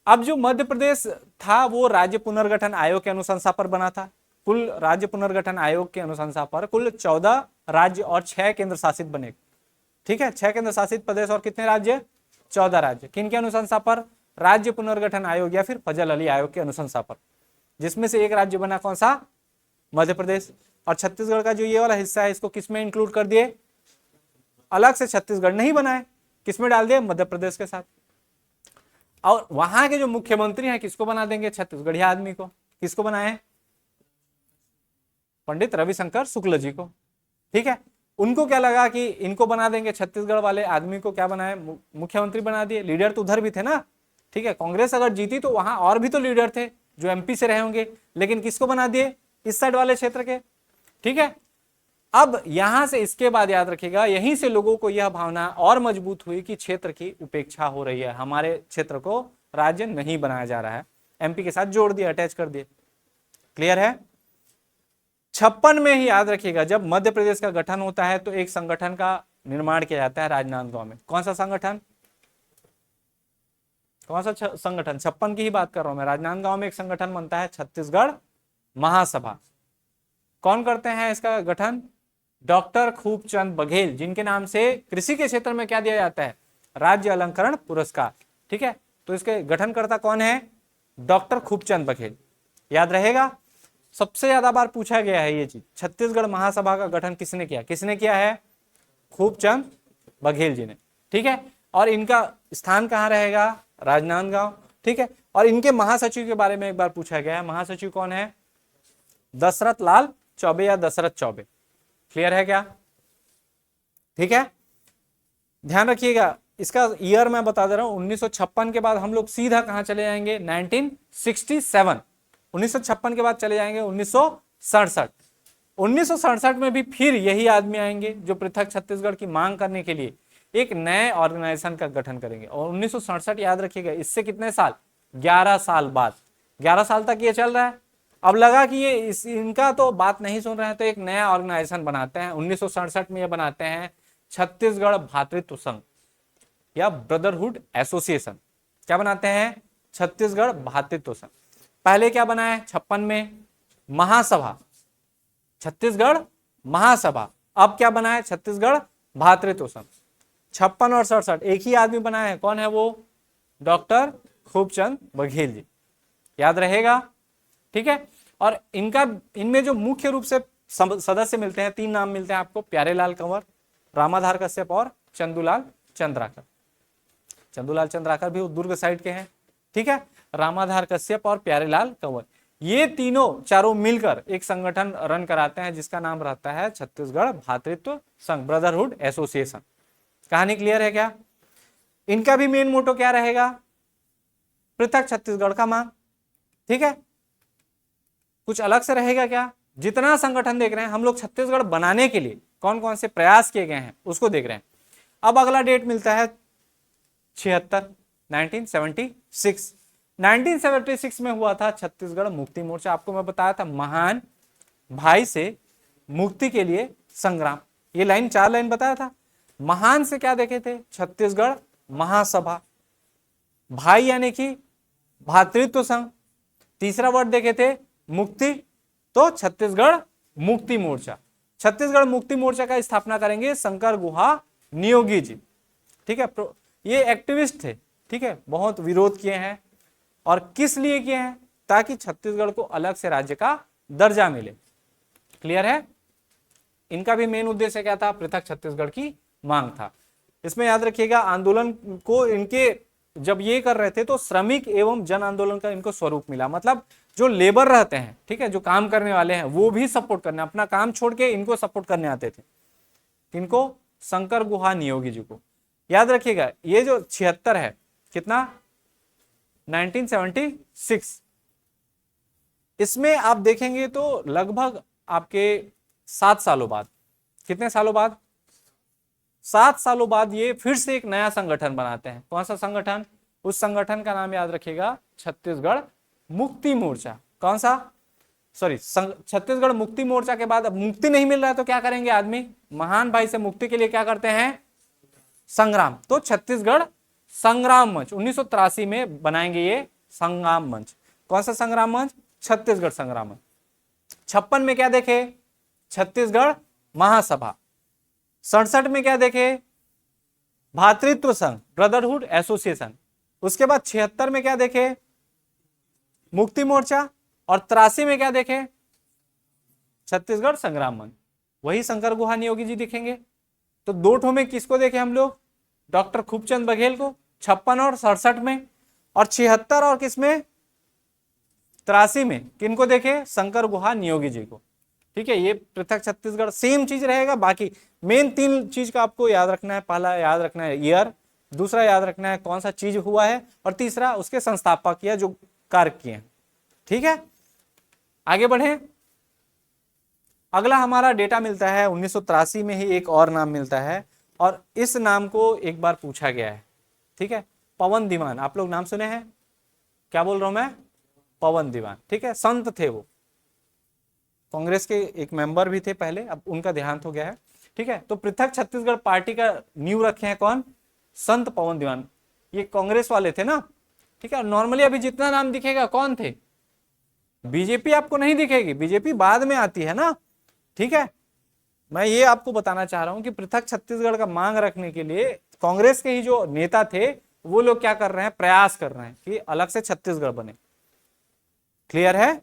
A: अब जो मध्य प्रदेश था वो राज्य पुनर्गठन आयोग के अनुशंसा पर बना था। कुल राज्य पुनर्गठन आयोग के अनुशंसा पर कुल 14 राज्य और 6 केंद्र शासित बने। ठीक है, 6 केंद्र शासित प्रदेश और कितने राज्य? 14 राज्य। किन के अनुशंसा पर? राज्य पुनर्गठन आयोग या फिर फजल अली आयोग के अनुशंसा पर, जिसमें से एक राज्य बना कौन सा? मध्य प्रदेश। और छत्तीसगढ़ का जो ये वाला हिस्सा है, इसको किसमें इंक्लूड कर दिए? अलग से छत्तीसगढ़ नहीं बनाए, किसमें डाल दिए? मध्य प्रदेश के साथ। और वहां के जो मुख्यमंत्री हैं किसको बना देंगे? छत्तीसगढ़ी आदमी को। किसको बनाए? पंडित रविशंकर शुक्ल जी को। ठीक है, उनको क्या लगा कि इनको बना देंगे, छत्तीसगढ़ वाले आदमी को क्या बनाए? मुख्यमंत्री बना दिए। लीडर तो उधर भी थे ना। ठीक है, कांग्रेस अगर जीती तो वहां और भी तो लीडर थे जो एमपी से रहे होंगे, लेकिन किसको बना दिए? इस साइड वाले क्षेत्र के। ठीक है, अब यहां से इसके बाद याद रखिएगा, यहीं से लोगों को यह भावना और मजबूत हुई कि क्षेत्र की उपेक्षा हो रही है, हमारे क्षेत्र को राज्य नहीं बनाया जा रहा है, एमपी के साथ जोड़ दिया, अटैच कर दिए। क्लियर है? 56 में ही याद रखिएगा, जब मध्य प्रदेश का गठन होता है तो एक संगठन का निर्माण किया जाता है राजनांदगांव में। कौन सा संगठन? कौन सा संगठन? 56 की ही बात कर रहा हूं मैं। राजनांदगांव में एक संगठन बनता है, छत्तीसगढ़ महासभा। कौन करते हैं इसका गठन? डॉक्टर खूबचंद बघेल, जिनके नाम से कृषि के क्षेत्र में क्या दिया जाता है? राज्य अलंकरण पुरस्कार। ठीक है, तो इसके गठनकर्ता कौन है? डॉक्टर खूबचंद बघेल। याद रहेगा, सबसे ज्यादा बार पूछा गया है ये चीज। छत्तीसगढ़ महासभा का गठन किसने किया? किसने किया है? खूबचंद बघेल जी ने। ठीक है, और इनका स्थान कहाँ रहेगा? राजनांदगांव। ठीक है, और इनके महासचिव के बारे में एक बार पूछा गया है। महासचिव कौन है? दशरथ लाल चौबे या दशरथ चौबे। क्लियर है क्या? ठीक है, ध्यान रखिएगा, इसका ईयर मैं बता दे रहा हूं, 1956 के बाद हम लोग सीधा कहां चले जाएंगे, 1967। 1956 के बाद चले जाएंगे 1967। 1967 में भी फिर यही आदमी आएंगे जो पृथक छत्तीसगढ़ की मांग करने के लिए एक नए ऑर्गेनाइजेशन का गठन करेंगे। और 1967 याद रखिएगा, इससे कितने साल, 11 साल बाद, 11 साल तक ये चल रहा है। अब लगा कि ये इनका तो बात नहीं सुन रहे हैं, तो एक नया ऑर्गेनाइजेशन बनाते हैं। 1967 में ये बनाते हैं छत्तीसगढ़ भ्रातृत्व संघ या ब्रदरहुड एसोसिएशन। क्या बनाते हैं, छत्तीसगढ़ भ्रातृत्व संघ। पहले क्या बना है 56 में, महासभा, छत्तीसगढ़ महासभा। अब क्या बना है, छत्तीसगढ़ भ्रातृत्व संघ। 56 और 67 एक ही आदमी बना है, कौन है वो, डॉक्टर खूबचंद बघेल जी, याद रहेगा, ठीक है। और इनका, इनमें जो मुख्य रूप से सदस्य मिलते हैं, 3 नाम मिलते हैं आपको, प्यारेलाल कंवर, रामाधार कश्यप और चंदूलाल चंद्राकर। चंदूलाल चंद्राकर भी दुर्ग साइड के हैं, ठीक है। रामाधार कश्यप और प्यारेलाल कंवर, ये तीनों चारों मिलकर एक संगठन रन कराते हैं जिसका नाम रहता है छत्तीसगढ़ भ्रातृत्व संघ, ब्रदरहुड एसोसिएशन। कहानी क्लियर है क्या। इनका भी मेन मोटो क्या रहेगा, पृथक छत्तीसगढ़ का मांग, ठीक है। कुछ अलग से रहेगा क्या, जितना संगठन देख रहे हैं हम लोग छत्तीसगढ़ बनाने के लिए कौन कौन से प्रयास किए गए हैं उसको देख रहे हैं। अब अगला डेट मिलता है 76, 1976। 1976 में हुआ था छत्तीसगढ़ मुक्ति मोर्चा। आपको मैं बताया था, महान भाई से मुक्ति के लिए संग्राम, ये लाइन 4 लाइन बताया था। महान से क्या देखे थे, छत्तीसगढ़ महासभा, भाई यानी कि भ्रातृत्व संघ, तीसरा वर्ड देखे थे मुक्ति, तो छत्तीसगढ़ मुक्ति मोर्चा। छत्तीसगढ़ मुक्ति मोर्चा का स्थापना करेंगे शंकर गुहा नियोगी जी, ठीक है। ये एक्टिविस्ट थे, ठीक है, बहुत विरोध किए हैं। और किस लिए किए हैं, ताकि छत्तीसगढ़ को अलग से राज्य का दर्जा मिले। क्लियर है। इनका भी मेन उद्देश्य क्या था, पृथक छत्तीसगढ़ की मांग था। इसमें याद रखिएगा, आंदोलन को इनके जब ये कर रहे थे तो श्रमिक एवं जन आंदोलन का इनको स्वरूप मिला। मतलब जो लेबर रहते हैं, ठीक है, जो काम करने वाले हैं, वो भी सपोर्ट करने, अपना काम छोड़ के इनको सपोर्ट करने आते थे। इनको, शंकर गुहा नियोगी जी को। याद रखिएगा, ये जो 76 है, कितना, 1976, इसमें आप देखेंगे तो लगभग आपके 7 सालों बाद, कितने सालों बाद, 7 सालों बाद ये फिर से एक नया संगठन बनाते हैं। कौन सा संगठन, उस संगठन का नाम याद रखिएगा, छत्तीसगढ़ मुक्ति मोर्चा। कौन सा, सॉरी, छत्तीसगढ़ मुक्ति मोर्चा के बाद अब मुक्ति नहीं मिल रहा है तो क्या करेंगे आदमी, महान भाई से मुक्ति के लिए क्या करते हैं, संग्राम। तो छत्तीसगढ़ संग्राम मंच 1983 में बनाएंगे ये संग्राम मंच। कौन सा संग्राम मंच, छत्तीसगढ़ संग्राम मंच। 56 में क्या देखे, छत्तीसगढ़ महासभा। 67 में क्या देखे, भ्रातृत्व संघ, ब्रदरहुड एसोसिएशन। उसके बाद 76 में क्या देखे, मुक्ति मोर्चा। और 83 में क्या देखे, छत्तीसगढ़ संग्राम मंच। वही शंकर गुहा नियोगी जी दिखेंगे। तो 2 ठो में किसको देखे हम लोग, डॉक्टर खूबचंद बघेल को, 56 और 67 में। और 76 और किसमें, 83 में किनको देखे, शंकर गुहा नियोगी जी को, ठीक है। ये पृथक छत्तीसगढ़ सेम चीज रहेगा। बाकी मेन 3 चीज का आपको याद रखना है। पहला याद रखना है ईयर, दूसरा याद रखना है कौन सा चीज हुआ है, और तीसरा उसके संस्थापक या जो कार्य किए हैं, ठीक है। आगे बढ़े। अगला हमारा डेटा मिलता है 1983 में ही एक और नाम मिलता है, और इस नाम को एक बार पूछा गया है, ठीक है। पवन दीवान, आप लोग नाम सुने हैं, क्या बोल रहा हूं मैं, पवन दीवान, ठीक है। संत थे वो, कांग्रेस के एक मेंबर भी थे पहले, अब उनका देहांत हो गया है, ठीक है। तो पृथक छत्तीसगढ़ पार्टी का नींव रखे हैं कौन, संत पवन दीवान। ये कांग्रेस वाले थे ना, ठीक है। नॉर्मली अभी जितना नाम दिखेगा कौन थे, बीजेपी आपको नहीं दिखेगी, बीजेपी बाद में आती है ना, ठीक है। मैं ये आपको बताना चाह रहा हूं कि पृथक छत्तीसगढ़ का मांग रखने के लिए कांग्रेस के ही जो नेता थे वो लोग क्या कर रहे हैं, प्रयास कर रहे हैं कि अलग से छत्तीसगढ़ बने। क्लियर है।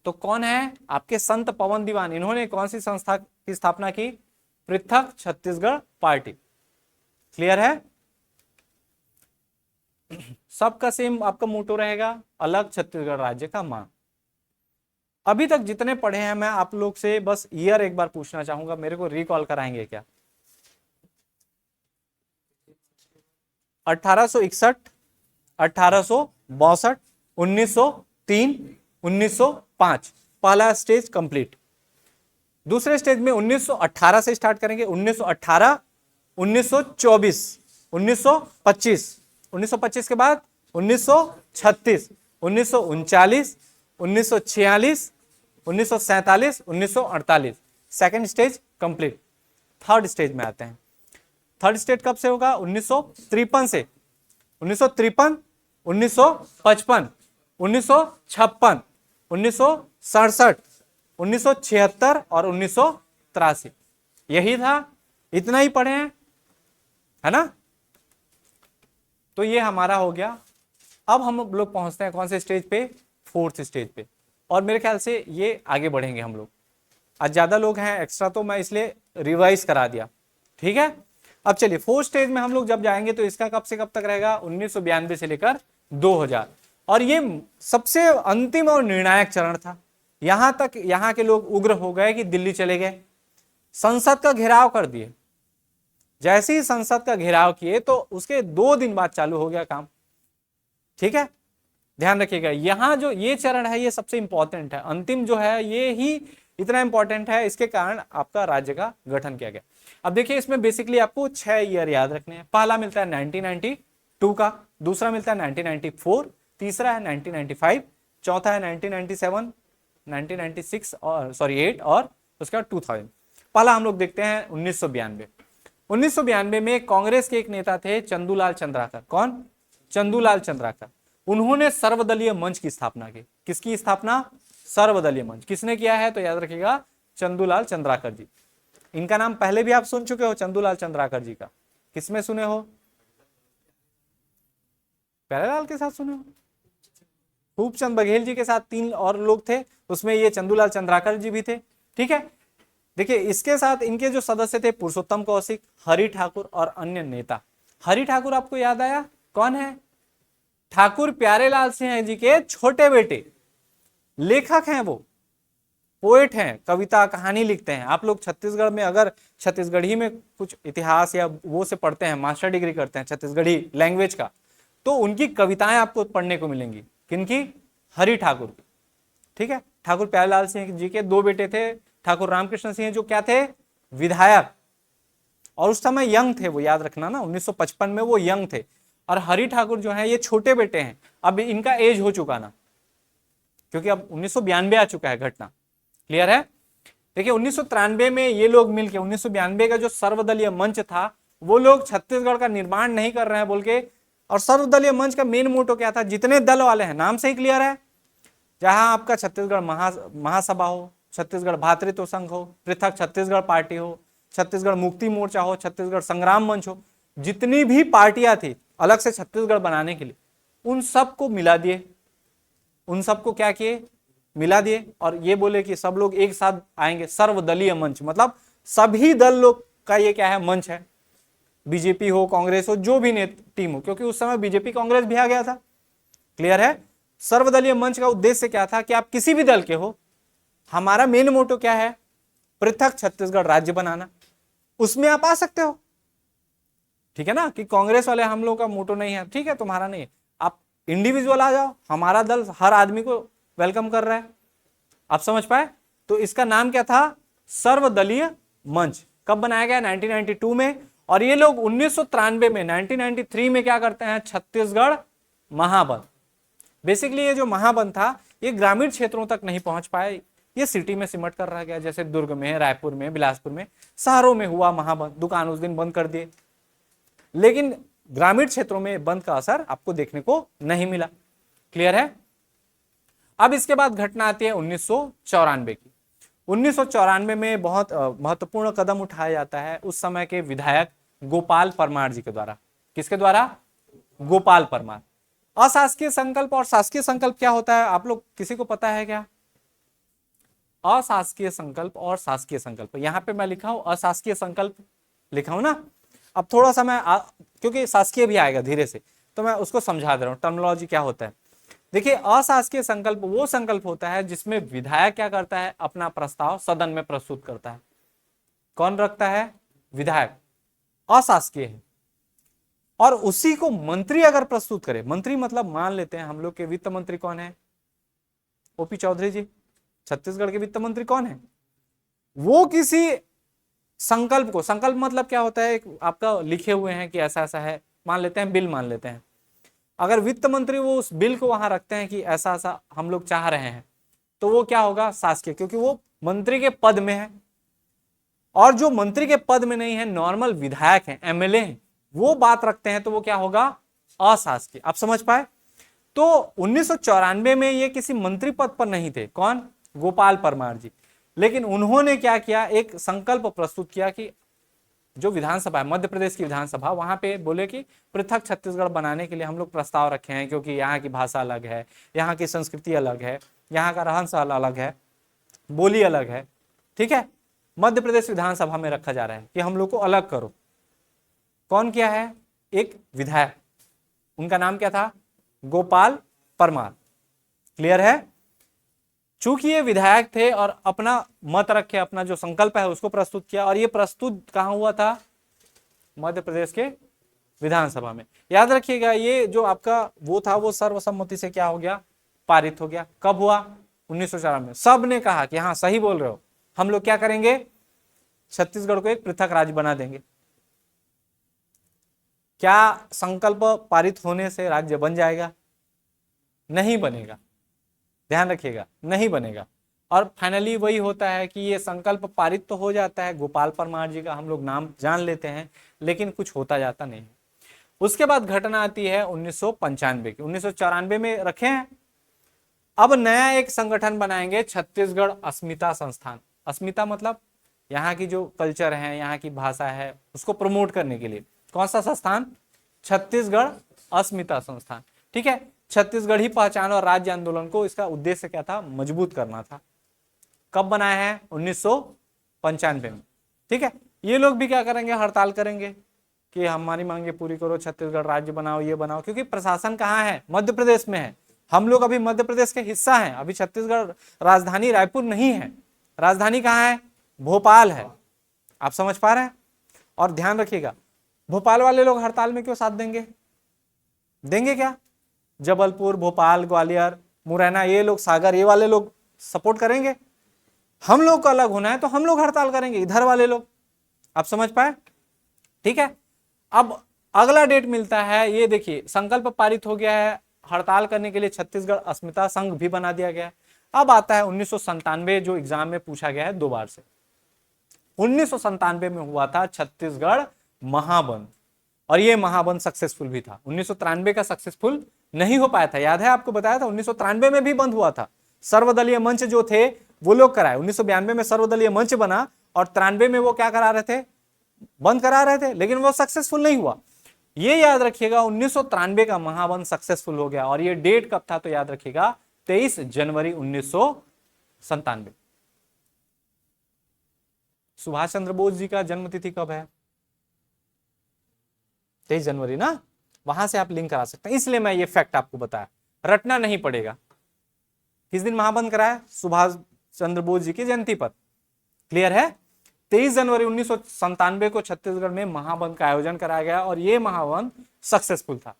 A: तो कौन है आपके संत पवन दीवान, इन्होंने कौन सी संस्था की स्थापना की, पृथक छत्तीसगढ़ पार्टी। क्लियर है। सबका सेम आपका मोटो रहेगा, अलग छत्तीसगढ़ राज्य का मांग। अभी तक जितने पढ़े हैं मैं आप लोग से बस ईयर एक बार पूछना चाहूंगा, मेरे को रिकॉल कराएंगे क्या, 1861, 1862, 1903, 1905, पहला स्टेज कंप्लीट। दूसरे स्टेज में 1918 से स्टार्ट करेंगे, 1918, 1924, 1925, 1925 के बाद 1936, 1939, 1946, 1947, 1948, second stage complete. Third stage में आते हैं। थर्ड स्टेज कब से होगा? 1953 से, 1953, 1955, 1956, 1967, 1976 और 1983। यही था, इतना ही पढ़े हैं, है ना? तो ये हमारा हो गया। अब हम लोग पहुंचते हैं कौन से स्टेज पे? फोर्थ स्टेज पे। और मेरे ख्याल से ये आगे बढ़ेंगे हम लोग। आज ज्यादा लोग हैं एक्स्ट्रा, तो मैं इसलिए रिवाइज करा दिया, ठीक है। अब चलिए फोर्थ स्टेज में हम लोग जब जाएंगे तो इसका कब से कब तक रहेगा? 1992 से लेकर 2000। और ये सबसे अंतिम और निर्णायक चरण था। यहां तक यहां के लोग उग्र हो गए कि दिल्ली चले गए, संसद का घेराव कर दिए। जैसे ही संसद का घेराव किए तो उसके 2 दिन बाद चालू हो गया काम, ठीक है। ध्यान रखिएगा, यहां जो ये चरण है ये सबसे इंपॉर्टेंट है। अंतिम जो है ये ही इतना इंपॉर्टेंट है, इसके कारण आपका राज्य का गठन किया गया। अब देखिए इसमें बेसिकली आपको 6 ईयर याद रखने हैं। पहला मिलता है 1992 का, दूसरा मिलता है 1994, तीसरा है 1995, चौथा है 1997, 1996 और 8 और उसके बाद 2000। पहला हम लोग देखते हैं 1992। 1992 में कांग्रेस के एक नेता थे चंदूलाल चंद्राकर। कौन? चंदूलाल चंद्राकर। उन्होंने सर्वदलीय मंच की स्थापना की। किसकी स्थापना? सर्वदलीय मंच। किसने किया है? तो याद रखिएगा, चंदूलाल चंद्राकर जी। इनका नाम पहले भी आप सुन चुके हो, चंदूलाल चंद्राकर जी का। किसमें सुने हो? प्यारेलाल के साथ सुने हो? खूबचंद बघेल जी के साथ 3 और लोग थे, उसमें ये चंदूलाल चंद्राकर जी भी थे, ठीक है। देखिए इसके साथ इनके जो सदस्य थे पुरुषोत्तम कौशिक, हरि ठाकुर और अन्य नेता। हरि ठाकुर आपको याद आया? कौन है? ठाकुर प्यारेलाल सिंह जी के छोटे बेटे, लेखक हैं वो, पोएट हैं, कविता कहानी लिखते हैं। आप लोग छत्तीसगढ़ में अगर छत्तीसगढ़ी में कुछ इतिहास या वो से पढ़ते हैं, मास्टर डिग्री करते हैं छत्तीसगढ़ी लैंग्वेज का, तो उनकी कविताएं आपको पढ़ने को मिलेंगी। किनकी? हरि ठाकुर की, ठीक है। ठाकुर प्यारेलाल सिंह जी के 2 बेटे थे, ठाकुर रामकृष्ण सिंह जो क्या थे? विधायक, और उस समय यंग थे वो, याद रखना ना, 1955 में वो यंग थे। और हरि ठाकुर जो है ये छोटे बेटे हैं। अब इनका एज हो चुका ना, क्योंकि अब 1992 आ चुका है घटना, क्लियर है। देखिए 1993 में ये लोग मिलके 1992 का जो सर्वदलीय मंच था, वो लोग छत्तीसगढ़ का निर्माण नहीं कर रहे हैं बोल के। और सर्वदलीय मंच का मेन मोटो क्या था? जितने दल वाले हैं, नाम से ही क्लियर है, जहां आपका छत्तीसगढ़ महासभा हो, छत्तीसगढ़ भातृत्व संघ हो, पृथक छत्तीसगढ़ पार्टी हो, छत्तीसगढ़ मुक्ति मोर्चा हो, छत्तीसगढ़ संग्राम मंच हो, जितनी भी पार्टियां थी अलग से छत्तीसगढ़ बनाने के लिए, उन सबको मिला दिए। उन सबको क्या किए? मिला दिए। और ये बोले कि सब लोग एक साथ आएंगे। सर्वदलीय मंच मतलब सभी दल लोग का ये क्या है? मंच है। बीजेपी हो, कांग्रेस हो, जो भी टीम हो, क्योंकि उस समय बीजेपी कांग्रेस भी आ गया था, क्लियर है। सर्वदलीय मंच का उद्देश्य क्या था? कि आप किसी भी दल के हो, हमारा मेन मोटो क्या है? पृथक छत्तीसगढ़ राज्य बनाना। उसमें आप आ सकते हो, ठीक है ना। कि कांग्रेस वाले हम लोग का मोटो नहीं है, ठीक है, तुम्हारा नहीं है, आप इंडिविजुअल आ जाओ, हमारा दल हर आदमी को वेलकम कर रहा है। आप समझ पाए? तो इसका नाम क्या था? सर्वदलीय मंच। कब बनाया गया? 1992 में। और ये लोग 1993 में, 1993 में क्या करते हैं? छत्तीसगढ़ महाबंद। बेसिकली ये जो महाबंद था ये ग्रामीण क्षेत्रों तक नहीं पहुंच पाए, ये सिटी में सिमट कर रह गया। जैसे दुर्ग में, रायपुर में, बिलासपुर में, शहरों में हुआ महाबंद, दुकान उस दिन बंद कर दिए। लेकिन ग्रामीण क्षेत्रों में बंद का असर आपको देखने को नहीं मिला, क्लियर है। अब इसके बाद घटना आती है 1994 की। 1994 में बहुत महत्वपूर्ण कदम उठाया जाता है उस समय के विधायक गोपाल परमार जी के द्वारा। किसके द्वारा? गोपाल परमार। अशासकीय संकल्प और शासकीय संकल्प क्या होता है? आप लोग किसी को पता है क्या? अशासकीय संकल्प और शासकीय संकल्प। यहां पे मैं लिखा हूं अशासकीय संकल्प, लिखा हूं ना। अब थोड़ा सा मैं क्योंकि शासकीय भी आएगा धीरे से, तो मैं उसको समझा दे रहा हूं टर्मिनोलॉजी क्या होता है। देखिए अशासकीय संकल्प वो संकल्प होता है जिसमें विधायक क्या करता है? अपना प्रस्ताव सदन में प्रस्तुत करता है। कौन रखता है? विधायक। अशासकीय है। और उसी को मंत्री अगर प्रस्तुत करे, मंत्री मतलब मान लेते हैं हम लोग के वित्त मंत्री कौन है, ओपी चौधरी जी, छत्तीसगढ़ के वित्त मंत्री कौन है, वो किसी संकल्प को, संकल्प मतलब क्या होता है, एक आपका लिखे हुए हैं कि ऐसा ऐसा है, मान लेते हैं बिल मान लेते हैं, अगर वित्त मंत्री वो उस बिल को वहां रखते हैं कि ऐसा ऐसा हम लोग चाह रहे हैं, तो वो क्या होगा, शासकीय, क्योंकि वो मंत्री के पद में है। और जो मंत्री के पद में नहीं है, नॉर्मल विधायक हैं, एमएलए हैं, वो बात रखते हैं, तो वो क्या होगा, अशासकीय। आप समझ पाए। तो 1994 में ये किसी मंत्री पद पर नहीं थे, कौन, गोपाल परमार जी, लेकिन उन्होंने क्या किया, एक संकल्प प्रस्तुत किया कि जो विधानसभा है, मध्य प्रदेश की विधानसभा, वहां पे बोले कि पृथक छत्तीसगढ़ बनाने के लिए हम लोग प्रस्ताव रखे हैं, क्योंकि यहाँ की भाषा अलग है, यहाँ की संस्कृति अलग है, यहाँ का रहन सहन अलग है, बोली अलग है, ठीक है। मध्य प्रदेश विधानसभा में रखा जा रहा है कि हम लोग को अलग करो। कौन किया है, एक विधायक, उनका नाम क्या था, गोपाल परमार। क्लियर है। चूंकि ये विधायक थे और अपना मत रखे, अपना जो संकल्प है उसको प्रस्तुत किया, और ये प्रस्तुत कहां हुआ था, मध्य प्रदेश के विधानसभा में। याद रखिएगा, ये जो आपका वो था, वो सर्वसम्मति से क्या हो गया, पारित हो गया। कब हुआ, 1994 में। सब ने कहा कि हाँ सही बोल रहे हो, हम लोग क्या करेंगे, छत्तीसगढ़ को एक पृथक राज्य बना देंगे। क्या संकल्प पारित होने से राज्य बन जाएगा, नहीं बनेगा, ध्यान रखिएगा, नहीं बनेगा। और फाइनली वही होता है कि ये संकल्प पारित तो हो जाता है, गोपाल परमार जी का हम लोग नाम जान लेते हैं, लेकिन कुछ होता जाता नहीं है। उसके बाद घटना आती है 1995 की। 1994 में रखे हैं, अब नया एक संगठन बनाएंगे, छत्तीसगढ़ अस्मिता संस्थान। अस्मिता मतलब यहाँ की जो कल्चर है, यहाँ की भाषा है, उसको प्रमोट करने के लिए कौन सा संस्थान, छत्तीसगढ़ अस्मिता संस्थान। ठीक है, छत्तीसगढ़ी पहचान और राज्य आंदोलन को, इसका उद्देश्य क्या था, मजबूत करना था। कब बनाया है, 1995 में। ठीक है, ये लोग भी क्या करेंगे, हड़ताल करेंगे कि हमारी मांगे पूरी करो, छत्तीसगढ़ राज्य बनाओ, ये बनाओ, क्योंकि प्रशासन कहाँ है, मध्य प्रदेश में है। हम लोग अभी मध्य प्रदेश के हिस्सा हैं, अभी छत्तीसगढ़ राजधानी रायपुर नहीं है, राजधानी कहाँ है, भोपाल है। आप समझ पा रहे हैं। और ध्यान रखिएगा, भोपाल वाले लोग हड़ताल में क्यों साथ देंगे, देंगे क्या, जबलपुर, भोपाल, ग्वालियर, मुरैना, ये लोग, सागर, ये वाले लोग सपोर्ट करेंगे। हम लोग को अलग होना है तो हम लोग हड़ताल करेंगे, इधर वाले लोग। आप समझ पाए। ठीक है, अब अगला डेट मिलता है, ये देखिए संकल्प पारित हो गया है, हड़ताल करने के लिए छत्तीसगढ़ अस्मिता संघ भी बना दिया गया है। अब आता है 1997, जो एग्जाम में पूछा गया है 2 बार से। 1997 में हुआ था छत्तीसगढ़ महाबंद, और ये महाबंद सक्सेसफुल भी था। 1993 का सक्सेसफुल नहीं हो पाया था, याद है आपको बताया था, 1993 में भी बंद हुआ था। सर्वदलीय मंच जो थे वो लोग कराए, 1992 में सर्वदलीय मंच बना, और 93 में वो क्या करा रहे थे, बंद करा रहे थे, लेकिन वो सक्सेसफुल नहीं हुआ। ये याद रखिएगा, 1993 का महाबंद सक्सेसफुल हो गया। और ये डेट कब था, तो याद रखिएगा 23 जनवरी 1997। सुभाष चंद्र बोस जी का जन्म तिथि कब है, 23 जनवरी ना, वहां से आप लिंक करा सकते हैं, इसलिए मैं ये फैक्ट आपको बताया, रटना नहीं पड़ेगा। किस दिन महाबंद कराया, सुभाष चंद्र बोस जी की जयंती पर। क्लियर है। 23 जनवरी 1997 को छत्तीसगढ़ में महाबंद का आयोजन कराया गया, और ये महाबंद सक्सेसफुल था।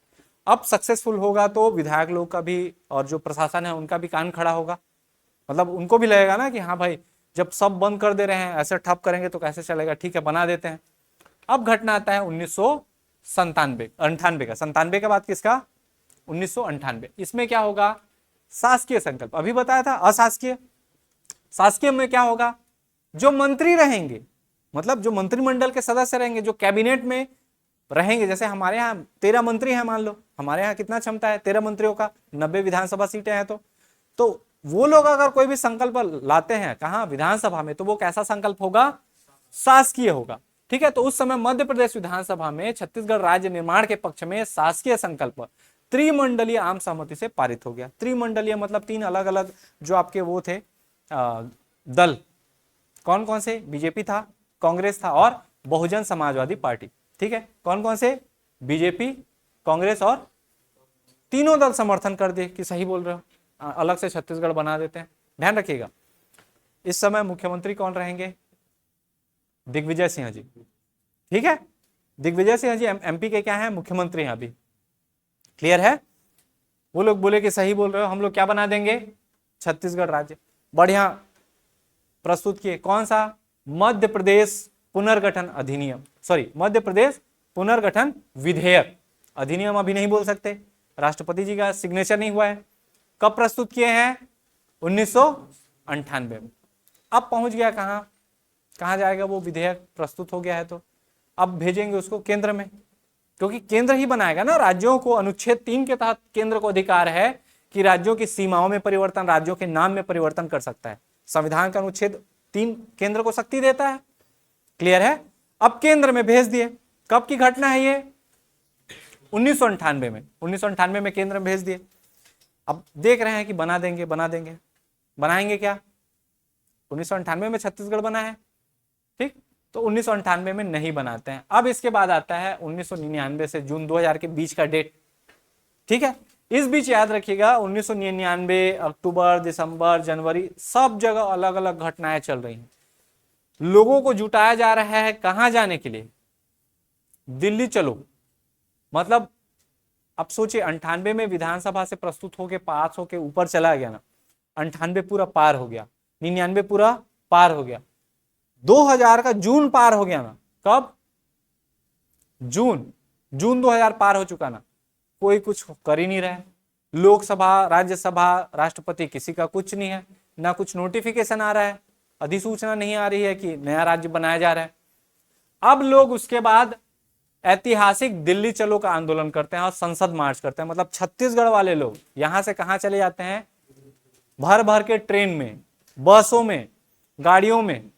A: अब सक्सेसफुल होगा तो विधायक लोग का भी और जो प्रशासन है उनका भी कान खड़ा होगा, मतलब उनको भी लगेगा ना कि हाँ भाई, जब सब बंद कर दे रहे हैं, ऐसे ठप करेंगे तो कैसे चलेगा, ठीक है बना देते हैं। अब घटना आता है 1997 98 का, 97 का बाद किसका, 1998। इसमें क्या होगा, शासकीय संकल्प। अभी बताया था अशासकीय। शासकीय में क्या होगा, जो मंत्री रहेंगे, मतलब जो मंत्रिमंडल के सदस्य रहेंगे, जो कैबिनेट में रहेंगे, जैसे हमारे यहाँ 13 मंत्री हैं, मान लो हमारे यहाँ कितना क्षमता है 13 मंत्रियों का, 90 विधानसभा सीटें हैं, तो वो लोग अगर कोई भी संकल्प लाते हैं कहाँ, विधानसभा में, तो वो कैसा संकल्प होगा, शासकीय होगा। ठीक है, तो उस समय मध्य प्रदेश विधानसभा में छत्तीसगढ़ राज्य निर्माण के पक्ष में शासकीय संकल्प त्रिमंडलीय आम सहमति से पारित हो गया। त्रिमंडलीय मतलब 3 अलग अलग जो आपके वो थे दल, कौन कौन से, बीजेपी था, कांग्रेस था, और बहुजन समाजवादी पार्टी। ठीक है, कौन कौन से, बीजेपी, कांग्रेस, और तीनों दल समर्थन कर दे कि सही बोल रहे हो, अलग से छत्तीसगढ़ बना देते हैं। ध्यान रखिएगा, इस समय मुख्यमंत्री कौन रहेंगे, दिग्विजय सिंह जी। ठीक है, दिग्विजय सिंह जी एमपी के क्या है, मुख्यमंत्री हैं अभी। क्लियर है? वो लोग बोले कि सही बोल रहे हो, हम लोग क्या बना देंगे, छत्तीसगढ़ राज्य। बढ़िया प्रस्तुत किए। कौन सा? मध्य प्रदेश पुनर्गठन अधिनियम, सॉरी मध्य प्रदेश पुनर्गठन विधेयक। अधिनियम अभी नहीं बोल सकते, राष्ट्रपति जी का सिग्नेचर नहीं हुआ है। कब प्रस्तुत किए हैं? 1998 में। अब पहुंच गया कहां जाएगा वो विधेयक, प्रस्तुत हो गया है तो अब भेजेंगे उसको केंद्र में, क्योंकि केंद्र ही बनाएगा ना। राज्यों को अनुच्छेद 3 के तहत केंद्र को अधिकार है कि राज्यों की सीमाओं में परिवर्तन, राज्यों के नाम में परिवर्तन कर सकता है। संविधान का अनुच्छेद 3 केंद्र को शक्ति देता है। क्लियर है? अब केंद्र में भेज दिए। कब की घटना है ये? 1998 में। 1998 में केंद्र में भेज दिए। अब देख रहे हैं कि बना देंगे। बनाएंगे क्या? 1998 में छत्तीसगढ़ बना है, ठीक, तो 1998 में नहीं बनाते हैं। अब इसके बाद आता है 1999 से जून 2000 के बीच का डेट, ठीक है। इस बीच याद रखिएगा 1999 अक्टूबर, दिसंबर, जनवरी, सब जगह अलग अलग घटनाएं चल रही हैं। लोगों को जुटाया जा रहा है कहां जाने के लिए? दिल्ली चलो। मतलब अब सोचिए 98 में विधानसभा से प्रस्तुत होके पास होके ऊपर चला गया ना, 98 पूरा पार हो गया, 99 पूरा पार हो गया, 2000 का जून पार हो गया ना। कब? जून 2000 पार हो चुका ना। कोई कुछ कर ही नहीं रहा है। लोकसभा, राज्यसभा, राष्ट्रपति, किसी का कुछ नहीं है, ना कुछ नोटिफिकेशन आ रहा है, अधिसूचना नहीं आ रही है कि नया राज्य बनाया जा रहा है। अब लोग उसके बाद ऐतिहासिक दिल्ली चलो का आंदोलन करते हैं और संसद मार्च करते हैं। मतलब छत्तीसगढ़ वाले लोग यहां से कहां चले जाते हैं? भर भर के ट्रेन में, बसों में, गाड़ियों में,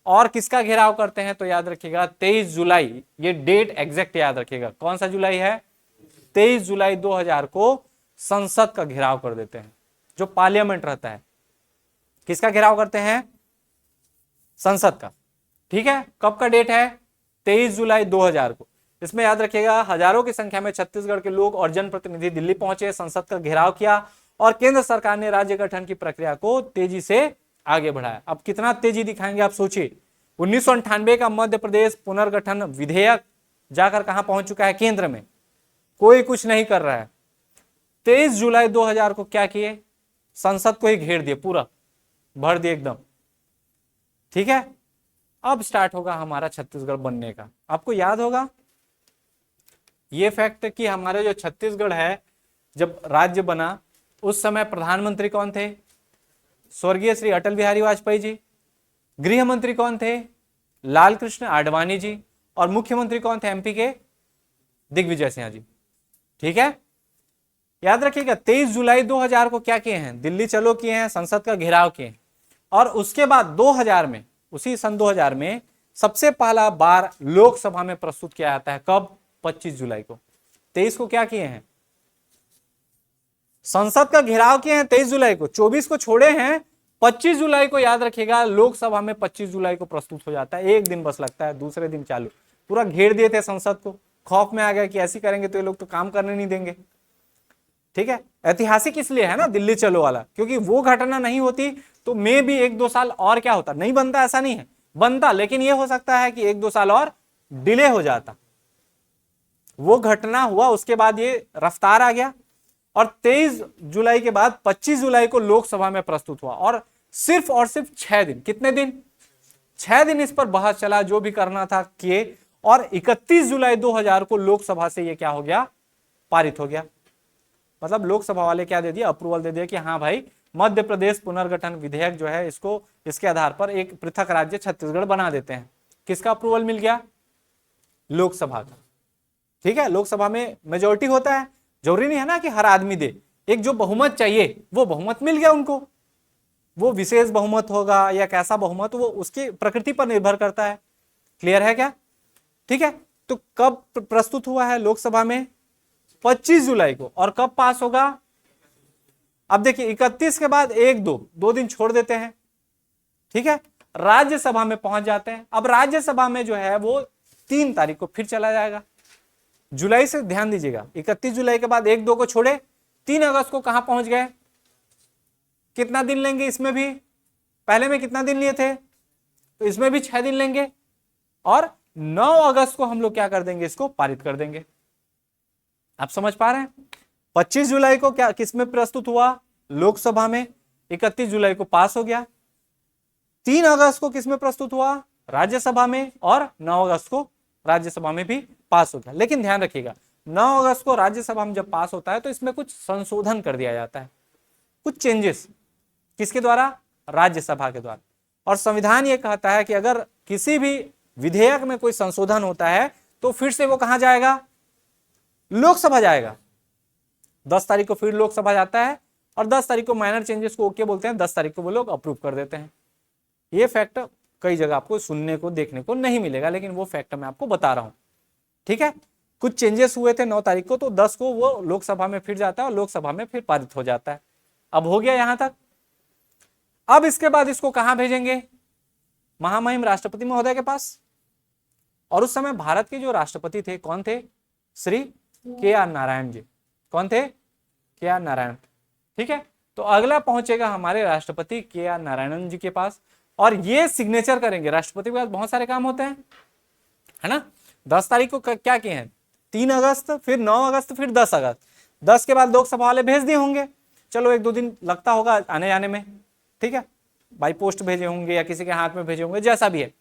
A: और किसका घेराव करते हैं? तो याद रखिएगा 23 जुलाई, ये डेट एग्जैक्ट याद रखिएगा। कौन सा जुलाई है? 23 जुलाई 2000 को संसद का घेराव कर देते हैं, जो पार्लियामेंट रहता है। किसका घेराव करते हैं? संसद का, ठीक है। कब का डेट है? 23 जुलाई 2000 को। इसमें याद रखिएगा हजारों की संख्या में छत्तीसगढ़ के लोग और जनप्रतिनिधि दिल्ली पहुंचे, संसद का घेराव किया और केंद्र सरकार ने राज्य गठन की प्रक्रिया को तेजी से आगे बढ़ाया। अब कितना तेजी दिखाएंगे आप सोचिए। 1998 का मध्य प्रदेश पुनर्गठन विधेयक जाकर कहां पहुंच चुका है? केंद्र में। कोई कुछ नहीं कर रहा है। 23 जुलाई 2000 को क्या किए? संसद को ही घेर दिए, पूरा भर दिए एकदम, ठीक है। अब स्टार्ट होगा हमारा छत्तीसगढ़ बनने का। आपको याद होगा ये फैक्ट कि हमारे जो छत्तीसगढ़ है, जब राज्य बना उस समय प्रधानमंत्री कौन थे? स्वर्गीय श्री अटल बिहारी वाजपेयी जी। गृह मंत्री कौन थे? लाल कृष्ण आडवाणी जी। और मुख्यमंत्री कौन थे एमपी के? दिग्विजय सिंह जी, ठीक है। याद रखिएगा 23 जुलाई 2000 को क्या किए हैं? दिल्ली चलो किए हैं, संसद का घेराव किए हैं। और उसके बाद 2000 में, उसी सन 2000 में सबसे पहला बार लोकसभा में प्रस्तुत किया जाता है। कब? 25 जुलाई को। 23 को क्या किए हैं? संसद का घेराव किए हैं 23 जुलाई को, 24 को छोड़े हैं, 25 जुलाई को याद रखिएगा लोकसभा में 25 जुलाई को प्रस्तुत हो जाता है। एक दिन बस लगता है, दूसरे दिन चालू। पूरा घेर दिए थे संसद को, खौफ में आ गया कि ऐसी करेंगे तो ये लोग तो काम करने नहीं देंगे, ठीक है। ऐतिहासिक इसलिए है ना दिल्ली चलो वाला, क्योंकि वो घटना नहीं होती तो मे भी 1-2 साल और क्या होता, नहीं बनता ऐसा नहीं है, बनता, लेकिन ये हो सकता है कि 1-2 साल और डिले हो जाता। वो घटना हुआ, उसके बाद ये रफ्तार आ गया और 23 जुलाई के बाद 25 जुलाई को लोकसभा में प्रस्तुत हुआ। और सिर्फ 6 दिन, कितने दिन? 6 दिन इस पर बहस चला, जो भी करना था किए, और 31 जुलाई 2000 को लोकसभा से ये क्या हो गया? पारित हो गया। मतलब लोकसभा वाले क्या दे दिया? अप्रूवल दे दिया कि हाँ भाई मध्य प्रदेश पुनर्गठन विधेयक जो है, इसको इसके आधार पर एक पृथक राज्य छत्तीसगढ़ बना देते हैं। किसका अप्रूवल मिल गया? लोकसभा का, ठीक है। लोकसभा में मेजोरिटी होता है, जरूरी नहीं है ना कि हर आदमी दे, एक जो बहुमत चाहिए वो बहुमत मिल गया उनको। वो विशेष बहुमत होगा या कैसा बहुमत, वो उसकी प्रकृति पर निर्भर करता है। क्लियर है क्या? ठीक है। तो कब प्रस्तुत हुआ है लोकसभा में? 25 जुलाई को। और कब पास होगा? अब देखिए 31 के बाद 1-2 दिन छोड़ देते हैं, ठीक है। राज्यसभा में पहुंच जाते हैं। अब राज्यसभा में जो है वो 3 तारीख को फिर चला जाएगा। जुलाई से ध्यान दीजिएगा, 31 जुलाई के बाद 1-2 को छोड़े, 3 अगस्त को कहां पहुंच गए? कितना दिन लेंगे इसमें भी? पहले में कितना दिन लिए थे? तो इसमें भी 6 दिन लेंगे। और 9 अगस्त को हम लोग क्या कर देंगे, इसको पारित कर देंगे। आप समझ पा रहे हैं? 25 जुलाई को क्या किसमें प्रस्तुत हुआ, लोकसभा में। 31 जुलाई को पास हो गया। 3 अगस्त को किसमें प्रस्तुत हुआ, राज्यसभा में, और 9 अगस्त को राज्यसभा में भी पास हो गया। लेकिन ध्यान रखिएगा, 9 अगस्त को राज्यसभा में जब पास होता है तो इसमें कुछ संशोधन कर दिया जाता है, कुछ चेंजेस। किसके द्वारा, राज्यसभा के द्वारा। और संविधान ये कहता है कि अगर किसी भी विधेयक में कोई संशोधन होता है तो फिर से वो कहां जाएगा, लोकसभा जाएगा। 10 तारीख को फिर लोकसभा जाता है और 10 तारीख को माइनर चेंजेस को ओके बोलते हैं, 10 तारीख को वो लोग अप्रूव कर देते हैं। ये फैक्ट कई जगह आपको सुनने को देखने को नहीं मिलेगा, लेकिन वो फैक्ट मैं आपको बता रहा हूं। ठीक है, कुछ चेंजेस हुए थे 9 तारीख को, तो 10 को वो लोकसभा में फिर जाता है और लोकसभा में फिर पारित हो जाता है। अब हो गया यहां तक। अब इसके बाद इसको कहां भेजेंगे, महामहिम राष्ट्रपति महोदय के पास। और उस समय भारत के जो राष्ट्रपति थे कौन थे, श्री के.आर. नारायण जी। कौन थे, के.आर. नारायण। ठीक है, तो अगला पहुंचेगा हमारे राष्ट्रपति के.आर. नारायणन जी के पास और ये सिग्नेचर करेंगे। राष्ट्रपति के पास बहुत सारे काम होते हैं, है ना। 10 तारीख को क्या किए हैं, 3 अगस्त, फिर 9 अगस्त, फिर 10 अगस्त। 10 के बाद लोकसभा वाले भेज दिए होंगे, चलो 1-2 दिन लगता होगा आने जाने में, ठीक है, बाई पोस्ट भेजे होंगे या किसी के हाथ में भेजे होंगे, जैसा भी है।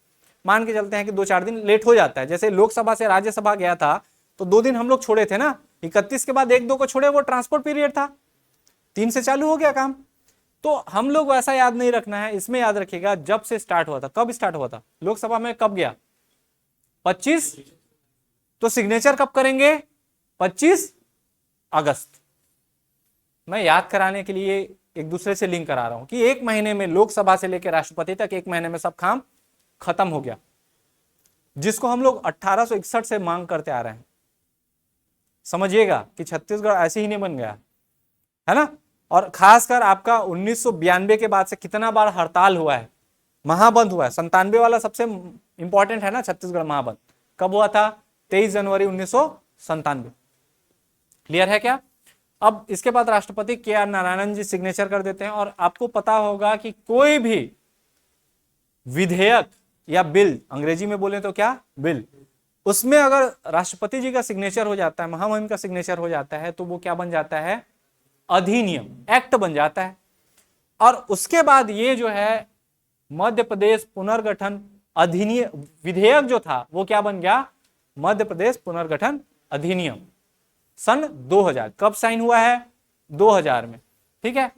A: मान के चलते हैं कि 2-4 दिन लेट हो जाता है। जैसे लोकसभा से राज्यसभा गया था तो 2 दिन हम लोग छोड़े थे ना, 31 के बाद 1-2 को छोड़े, वो ट्रांसपोर्ट पीरियड था, 3 से चालू हो गया काम। तो हम लोग वैसा याद नहीं रखना है, इसमें याद रखिएगा जब से स्टार्ट हुआ था। कब स्टार्ट हुआ था, लोकसभा में कब गया, 25। तो सिग्नेचर कब करेंगे, 25 अगस्त। मैं याद कराने के लिए एक दूसरे से लिंक करा रहा हूं कि 1 महीने में लोकसभा से लेकर राष्ट्रपति तक 1 महीने में सब काम खत्म हो गया, जिसको हम लोग 1861 से मांग करते आ रहे हैं। समझिएगा कि छत्तीसगढ़ ऐसे ही नहीं बन गया, है ना। और खासकर आपका 1992 के बाद से कितना बार हड़ताल हुआ है, महाबंद हुआ है। 97 वाला सबसे इंपॉर्टेंट है ना, छत्तीसगढ़ महाबंद कब हुआ था, 23 जनवरी 1997। क्लियर है क्या। अब इसके बाद राष्ट्रपति के.आर. नारायणन जी सिग्नेचर कर देते हैं। और आपको पता होगा कि कोई भी विधेयक या बिल, अंग्रेजी में बोले तो क्या, बिल, उसमें अगर राष्ट्रपति जी का सिग्नेचर हो जाता है, महामहिम का सिग्नेचर हो जाता है, तो वो क्या बन जाता है, अधिनियम, एक्ट बन जाता है। और उसके बाद ये जो है मध्य प्रदेश पुनर्गठन अधिनियम, विधेयक जो था वो क्या बन गया, मध्य प्रदेश पुनर्गठन अधिनियम, सन 2000। कब साइन हुआ है, 2000 में। ठीक है,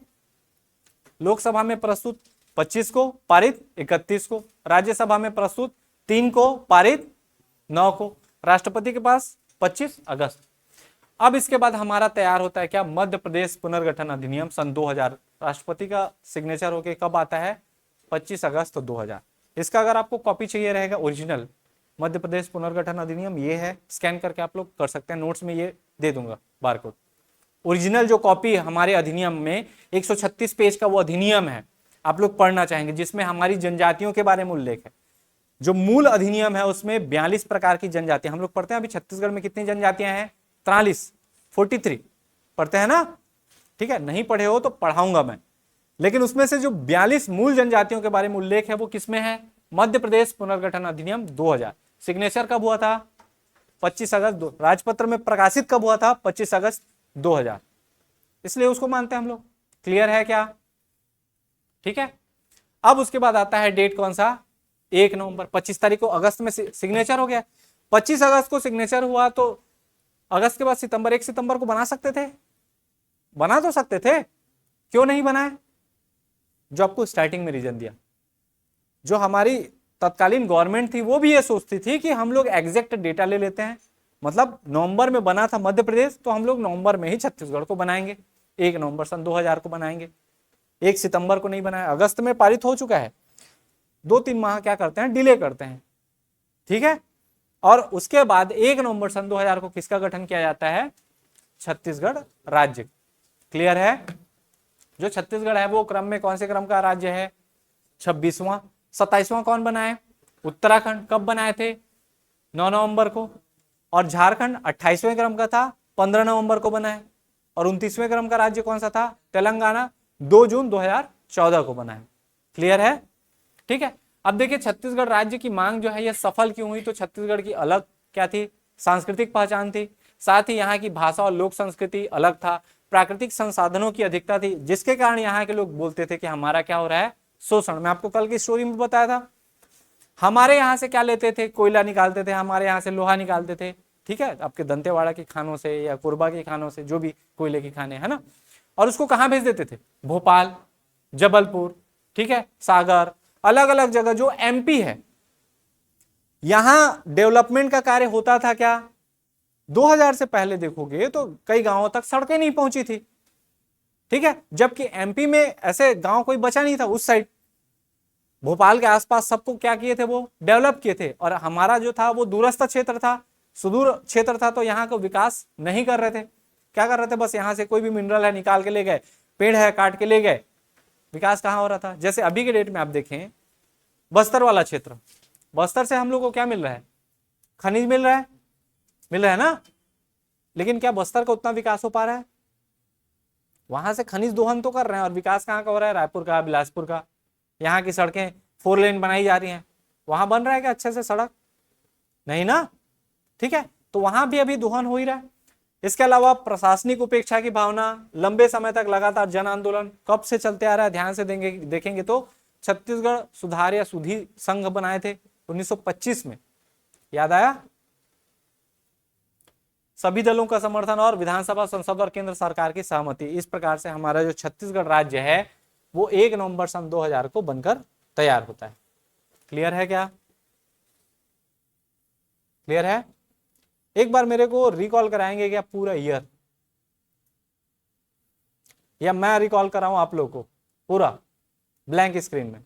A: लोकसभा में प्रस्तुत 25 को, पारित 31 को, राज्यसभा में प्रस्तुत 3 को, पारित 9 को, राष्ट्रपति के पास 25 अगस्त। अब इसके बाद हमारा तैयार होता है क्या, मध्य प्रदेश पुनर्गठन अधिनियम सन 2000। राष्ट्रपति का सिग्नेचर होके कब आता है, 25 अगस्त 2000। इसका अगर आपको कॉपी चाहिए रहेगा ओरिजिनल, मध्य प्रदेश पुनर्गठन अधिनियम ये है, स्कैन करके आप लोग कर सकते हैं, नोट्स में ये दे दूंगा बारकोड। ओरिजिनल जो कॉपी हमारे अधिनियम में 136 पेज का वो अधिनियम है, आप लोग पढ़ना चाहेंगे, जिसमें हमारी जनजातियों के बारे में उल्लेख है। जो मूल अधिनियम है उसमें 42 प्रकार की जनजातियां हम लोग पढ़ते हैं। अभी छत्तीसगढ़ में कितनी जनजातियां हैं, 43 पढ़ते हैं ना, ठीक है। नहीं पढ़े हो तो पढ़ाऊंगा मैं। लेकिन उसमें से जो 42 मूल जनजातियों के बारे में उल्लेख है वो किसमें है, मध्य प्रदेश पुनर्गठन अधिनियम 2000। सिग्नेचर कब हुआ था, 25 अगस्त। राजपत्र में प्रकाशित कब हुआ था, 25 अगस्त 2000। इसलिए उसको मानते हैं हम लोग। क्लियर है क्या, ठीक है। अब उसके बाद आता है डेट कौन सा, 1 नवंबर। 25 तारीख को अगस्त में सिग्नेचर हो गया। 25 अगस्त को सिग्नेचर हुआ तो अगस्त के बाद सितंबर, 1 सितंबर को बना सकते थे, बना तो सकते थे, क्यों नहीं बनाए। जो आपको स्टार्टिंग में रीजन दिया, जो हमारी तत्कालीन गवर्नमेंट थी वो भी ये सोचती थी कि हम लोग एग्जैक्ट डेटा ले लेते हैं, मतलब नवंबर में बना था मध्य प्रदेश, तो हम लोग नवंबर में ही छत्तीसगढ़ को बनाएंगे, 1 नवंबर सन 2000 को बनाएंगे, 1 सितंबर को नहीं बनाया। अगस्त में पारित हो चुका है, 2-3 माह क्या करते हैं, डिले करते हैं, ठीक है। और उसके बाद 1 नवंबर सन 2000 को किसका गठन किया जाता है, छत्तीसगढ़ राज्य। क्लियर है। जो छत्तीसगढ़ है वो क्रम में कौन से क्रम का राज्य है, 26वां। 27वां कौन बनाए, उत्तराखंड। कब बनाए थे, 9 नवंबर को। और झारखंड 28वें क्रम का था, 15 नवंबर को बनाए। और 29वें क्रम का राज्य कौन सा था, तेलंगाना, 2 जून 2014 को बनाए। क्लियर है, ठीक है। अब देखिए छत्तीसगढ़ राज्य की मांग जो है यह सफल क्यों हुई, तो छत्तीसगढ़ की अलग क्या थी, सांस्कृतिक पहचान थी, साथ ही यहाँ की भाषा और लोक संस्कृति अलग था, प्राकृतिक संसाधनों की अधिकता थी, जिसके कारण यहाँ के लोग बोलते थे कि हमारा क्या हो रहा है, शोषण। मैं आपको कल की स्टोरी में बताया था, हमारे यहाँ से क्या लेते थे, कोयला निकालते थे, हमारे यहाँ से लोहा निकालते थे, ठीक है, आपके दंतेवाड़ा की खानों से या कोरबा की खानों से, जो भी कोयले की खाने है ना, और उसको कहाँ भेज देते थे, भोपाल, जबलपुर, ठीक है, सागर, अलग अलग जगह जो एमपी है। यहां डेवलपमेंट का कार्य होता था क्या, 2000 से पहले देखोगे तो कई गांवों तक सड़कें नहीं पहुंची थी, ठीक है, जबकि एमपी में ऐसे गांव कोई बचा नहीं था उस साइड, भोपाल के आसपास सबको क्या किए थे, वो डेवलप किए थे, और हमारा जो था वो दूरस्थ क्षेत्र था, सुदूर क्षेत्र था, तो यहाँ को विकास नहीं कर रहे थे। क्या कर रहे थे, बस यहाँ से कोई भी मिनरल है निकाल के ले गए, पेड़ है काट के ले गए, विकास कहाँ हो रहा था। जैसे अभी के डेट में आप देखें बस्तर वाला क्षेत्र, बस्तर से हम लोग को क्या मिल रहा है, खनिज मिल रहा है ना, लेकिन क्या बस्तर का उतना विकास हो पा रहा है, वहां से खनिज दोहन तो कर रहे हैं, और विकास कहाँ का हो रहा है, रायपुर का, बिलासपुर का, यहाँ की सड़कें 4 लेन बनाई जा रही हैं, वहां बन रहा है क्या अच्छे से सड़क, नहीं ना, ठीक है, तो वहां भी अभी दोहन हो ही रहा है। इसके अलावा प्रशासनिक उपेक्षा की भावना, लंबे समय तक लगातार जन आंदोलन कब से चलते आ रहा है, ध्यान से देखेंगे तो छत्तीसगढ़ सुधार या सुधी संघ बनाए थे 1925 में, याद आया, सभी दलों का समर्थन और विधानसभा, संसद और केंद्र सरकार की सहमति। इस प्रकार से हमारा जो छत्तीसगढ़ राज्य है वो 1 नवंबर सन 2000 को बनकर तैयार होता है। क्लियर है क्या, क्लियर है। एक बार मेरे को रिकॉल कराएंगे क्या पूरा ईयर, या मैं रिकॉल कराऊं आप लोग को पूरा ब्लैंक स्क्रीन में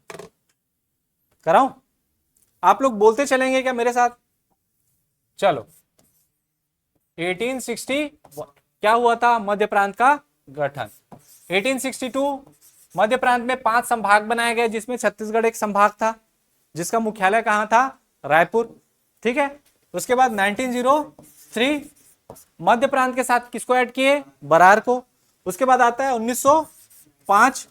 A: कराऊं, आप लोग बोलते चलेंगे क्या मेरे साथ, चलो 1860 क्या हुआ था, मध्य प्रांत का गठन। 1862 मध्य प्रांत में 5 संभाग बनाए गए, जिसमें छत्तीसगढ़ एक संभाग था, जिसका मुख्यालय कहां था, रायपुर, ठीक है। उसके बाद 1903 मध्य प्रांत के साथ किसको ऐड किए, बरार को। उसके बाद आता है 1905।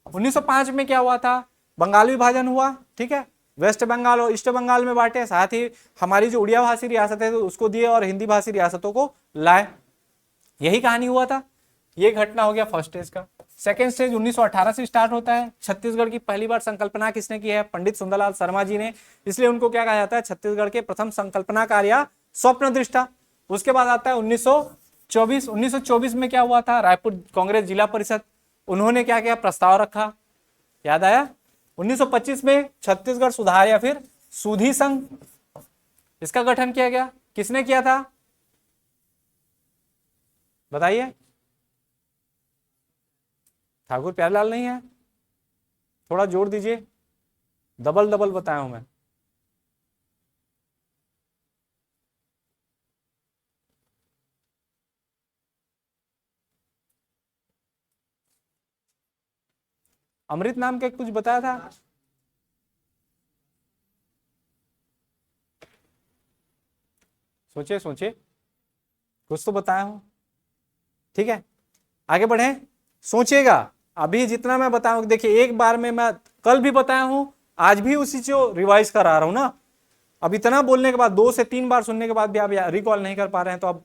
A: 1905 में क्या हुआ था, बंगाल विभाजन हुआ, ठीक है, वेस्ट बंगाल और ईस्ट बंगाल में बांटे, साथ ही हमारी जो उड़िया भाषी रियासत है तो उसको दिए और हिंदी भाषी रियासतों को लाए, यही कहानी हुआ था। ये घटना हो गया फर्स्ट स्टेज का। सेकेंड स्टेज 1918 से स्टार्ट होता है। छत्तीसगढ़ की पहली बार संकल्पना किसने की है, पंडित सुंदरलाल शर्मा जी ने, इसलिए उनको क्या कहा जाता है, छत्तीसगढ़ के प्रथम संकल्पनाकार या स्वप्न दृष्टा। उसके बाद आता है 1924। 1924 में क्या हुआ था, रायपुर कांग्रेस जिला परिषद, उन्होंने क्या किया, प्रस्ताव रखा, याद आया। 1925 में छत्तीसगढ़ सुधार या फिर सुधी संघ, इसका गठन किया गया, किसने किया था बताइए, ठाकुर प्यारेलाल नहीं है, थोड़ा जोर दीजिए, डबल डबल बताया हूं मैं। अमृत नाम का कुछ बताया था, सोचिए सोचिए, कुछ तो बताया हूं, ठीक है, आगे बढ़े, सोचिएगा। अभी जितना मैं बताऊं, देखिए एक बार में मैं कल भी बताया हूं, आज भी उसी को रिवाइज करा रहा हूं ना। अब इतना बोलने के बाद 2 से 3 बार सुनने के बाद भी आप रिकॉल नहीं कर पा रहे हैं, तो अब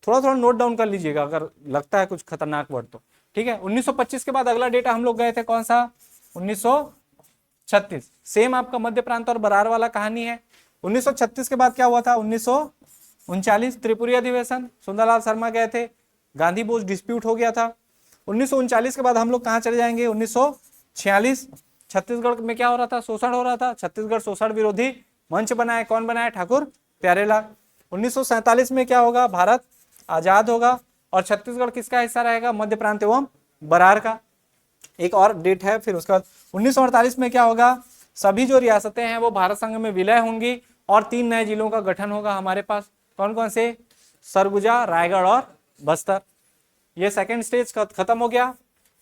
A: थोड़ा थोड़ा नोट डाउन कर लीजिएगा अगर लगता है कुछ खतरनाक वर्ड तो, ठीक है। 1925 के बाद अगला डेटा हम लोग गए थे कौन सा, 1936। सेम आपका मध्य प्रांत और बरार वाला कहानी है। 1936 के बाद क्या हुआ था, 1939 त्रिपुरी अधिवेशन, सुंदरलाल शर्मा गए थे, गांधी बोस डिस्प्यूट हो गया था। 1939 के बाद हम लोग कहां चले जाएंगे, 1946 छत्तीसगढ़ में क्या हो रहा था, शोषण हो रहा था, छत्तीसगढ़ शोषण विरोधी मंच बनाया, कौन बनाया, ठाकुर प्यारेलाल। 1947 में क्या होगा, भारत आजाद होगा, और छत्तीसगढ़ किसका हिस्सा रहेगा, मध्य प्रांत एवं बरार का। एक और डेट है, फिर उसके बाद 1948 में क्या होगा, सभी जो रियासतें हैं वो भारत संघ में विलय होंगी और 3 नए जिलों का गठन होगा हमारे पास, कौन कौन से, सरगुजा, रायगढ़ और बस्तर। ये सेकंड स्टेज खत्म हो गया।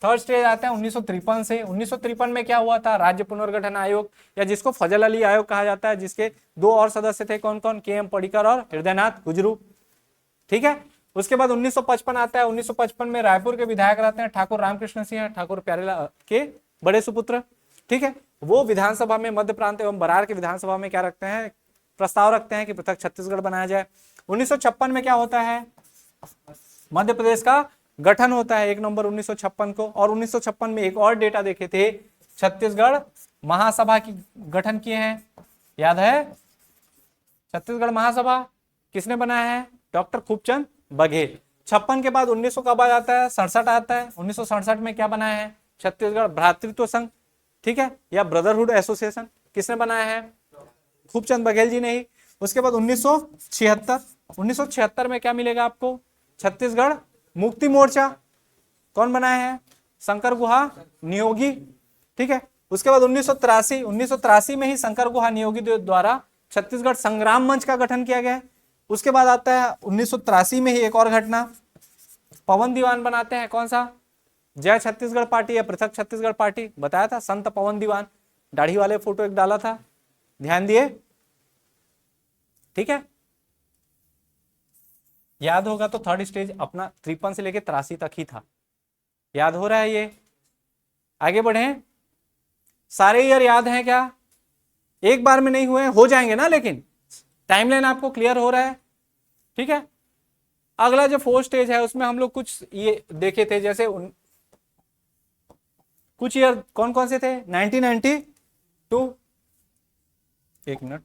A: थर्ड स्टेज आता है 1953 से। 1953 में क्या हुआ था, राज्य पुनर्गठन आयोग, या जिसको फजल अली आयोग कहा जाता है, जिसके 2 और सदस्य थे, कौन कौन, के एम पडिक्कर और हृदयनाथ गुजरू, ठीक है। उसके बाद 1955 आता है। 1955 में रायपुर के विधायक रहते हैं ठाकुर रामकृष्ण सिंह, ठाकुर प्यारेलाल के बड़े सुपुत्र, ठीक है। वो विधानसभा में मध्य प्रांत एवं बरार के विधानसभा में क्या रखते हैं, प्रस्ताव रखते हैं कि पृथक छत्तीसगढ़ बनाया जाए। 1956 में क्या होता है, मध्य प्रदेश का गठन होता है 1 नवंबर 1956 को। और 1956 में एक और डेटा देखे थे, छत्तीसगढ़ महासभा की गठन किए हैं, याद है? छत्तीसगढ़ महासभा किसने बनाया है, डॉक्टर खूबचंद बघेल। 56 के बाद 1900 कब आ जाता है, 67 आता है। 1967 में क्या बनाया है, छत्तीसगढ़ भ्रातृत्व संघ, ठीक है, या ब्रदरहुड एसोसिएशन, किसने बनाया है, खूबचंद बघेल जी ने ही। उसके बाद 1976 में क्या मिलेगा आपको, छत्तीसगढ़ मुक्ति मोर्चा, कौन बनाया है, शंकर गुहा नियोगी, ठीक है। उसके बाद 1983 में ही शंकर गुहा नियोगी द्वारा छत्तीसगढ़ संग्राम मंच का गठन किया गया है। उसके बाद आता है 1983 में ही एक और घटना, पवन दीवान बनाते हैं, कौन सा, जय छत्तीसगढ़ पार्टी या पृथक छत्तीसगढ़ पार्टी, बताया था, संत पवन दीवान, दाढ़ी वाले फोटो एक डाला था, ध्यान दिए, ठीक है। याद होगा तो थर्ड स्टेज अपना 53 से लेकर 83 तक ही था, याद हो रहा है ये? आगे बढ़े, सारे ईयर याद हैं क्या, एक बार में नहीं हुए, हो जाएंगे ना, लेकिन टाइमलाइन आपको क्लियर हो रहा है, ठीक है। अगला जो 4 स्टेज है उसमें हम लोग कुछ ये देखे थे, जैसे कुछ ईयर कौन कौन से थे, 1992, एक मिनट,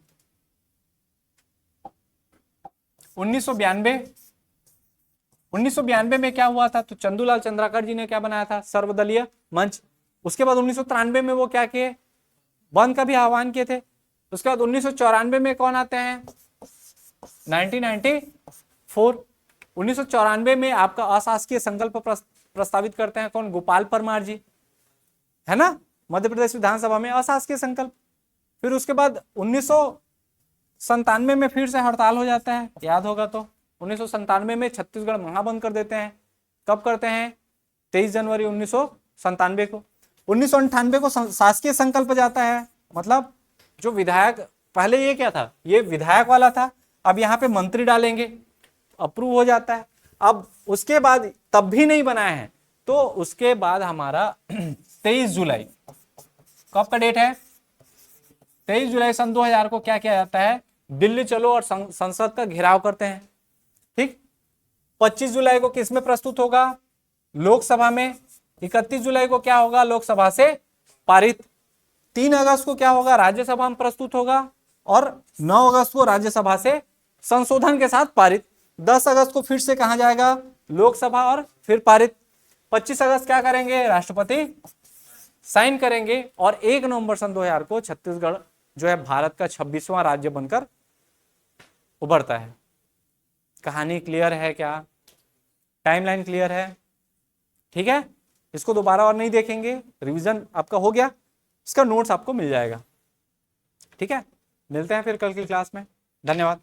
A: 1992 में क्या हुआ था, तो चंदूलाल चंद्राकर जी ने क्या बनाया था, सर्वदलीय मंच। उसके बाद 1993 में वो क्या किए, बंद का भी आह्वान किए थे। उसके बाद 1994 में कौन आते हैं, 1994, 1994 में आपका अशासकीय संकल्प प्रस्तावित करते हैं कौन, गोपाल परमार जी, है ना, मध्य प्रदेश विधानसभा में अशासकीय संकल्प। फिर उसके बाद 1997 में फिर से हड़ताल हो जाता है, याद होगा तो 1997 में छत्तीसगढ़ महाबंद कर देते हैं। कब करते हैं, 23 जनवरी 1997 को। 1998 को शासकीय संकल्प जाता है, मतलब जो विधायक, पहले ये क्या था, ये विधायक वाला था, अब यहाँ पे मंत्री डालेंगे, अप्रूव हो जाता है। अब उसके बाद तब भी नहीं बनाया है, तो उसके बाद हमारा 23 जुलाई, कब का डेट है, 23 जुलाई सन 2000 को क्या किया जाता है, दिल्ली चलो और संसद का घेराव करते हैं, ठीक। 25 जुलाई को किस में प्रस्तुत होगा, लोकसभा में। 31 जुलाई को क्या होगा, लोकसभा से पारित। 3 अगस्त को क्या होगा, राज्यसभा में प्रस्तुत होगा, और 9 अगस्त को राज्यसभा से संशोधन के साथ पारित। 10 अगस्त को फिर से कहां जाएगा, लोकसभा, और फिर पारित। 25 अगस्त क्या करेंगे, राष्ट्रपति साइन करेंगे, और 1 नवंबर सन 2000 को छत्तीसगढ़ जो है भारत का 26वां राज्य बनकर उभरता है। कहानी क्लियर है क्या, टाइमलाइन क्लियर है, ठीक है। इसको दोबारा और नहीं देखेंगे, रिवीजन आपका हो गया, इसका नोट्स आपको मिल जाएगा, ठीक है। मिलते हैं फिर कल की क्लास में, धन्यवाद।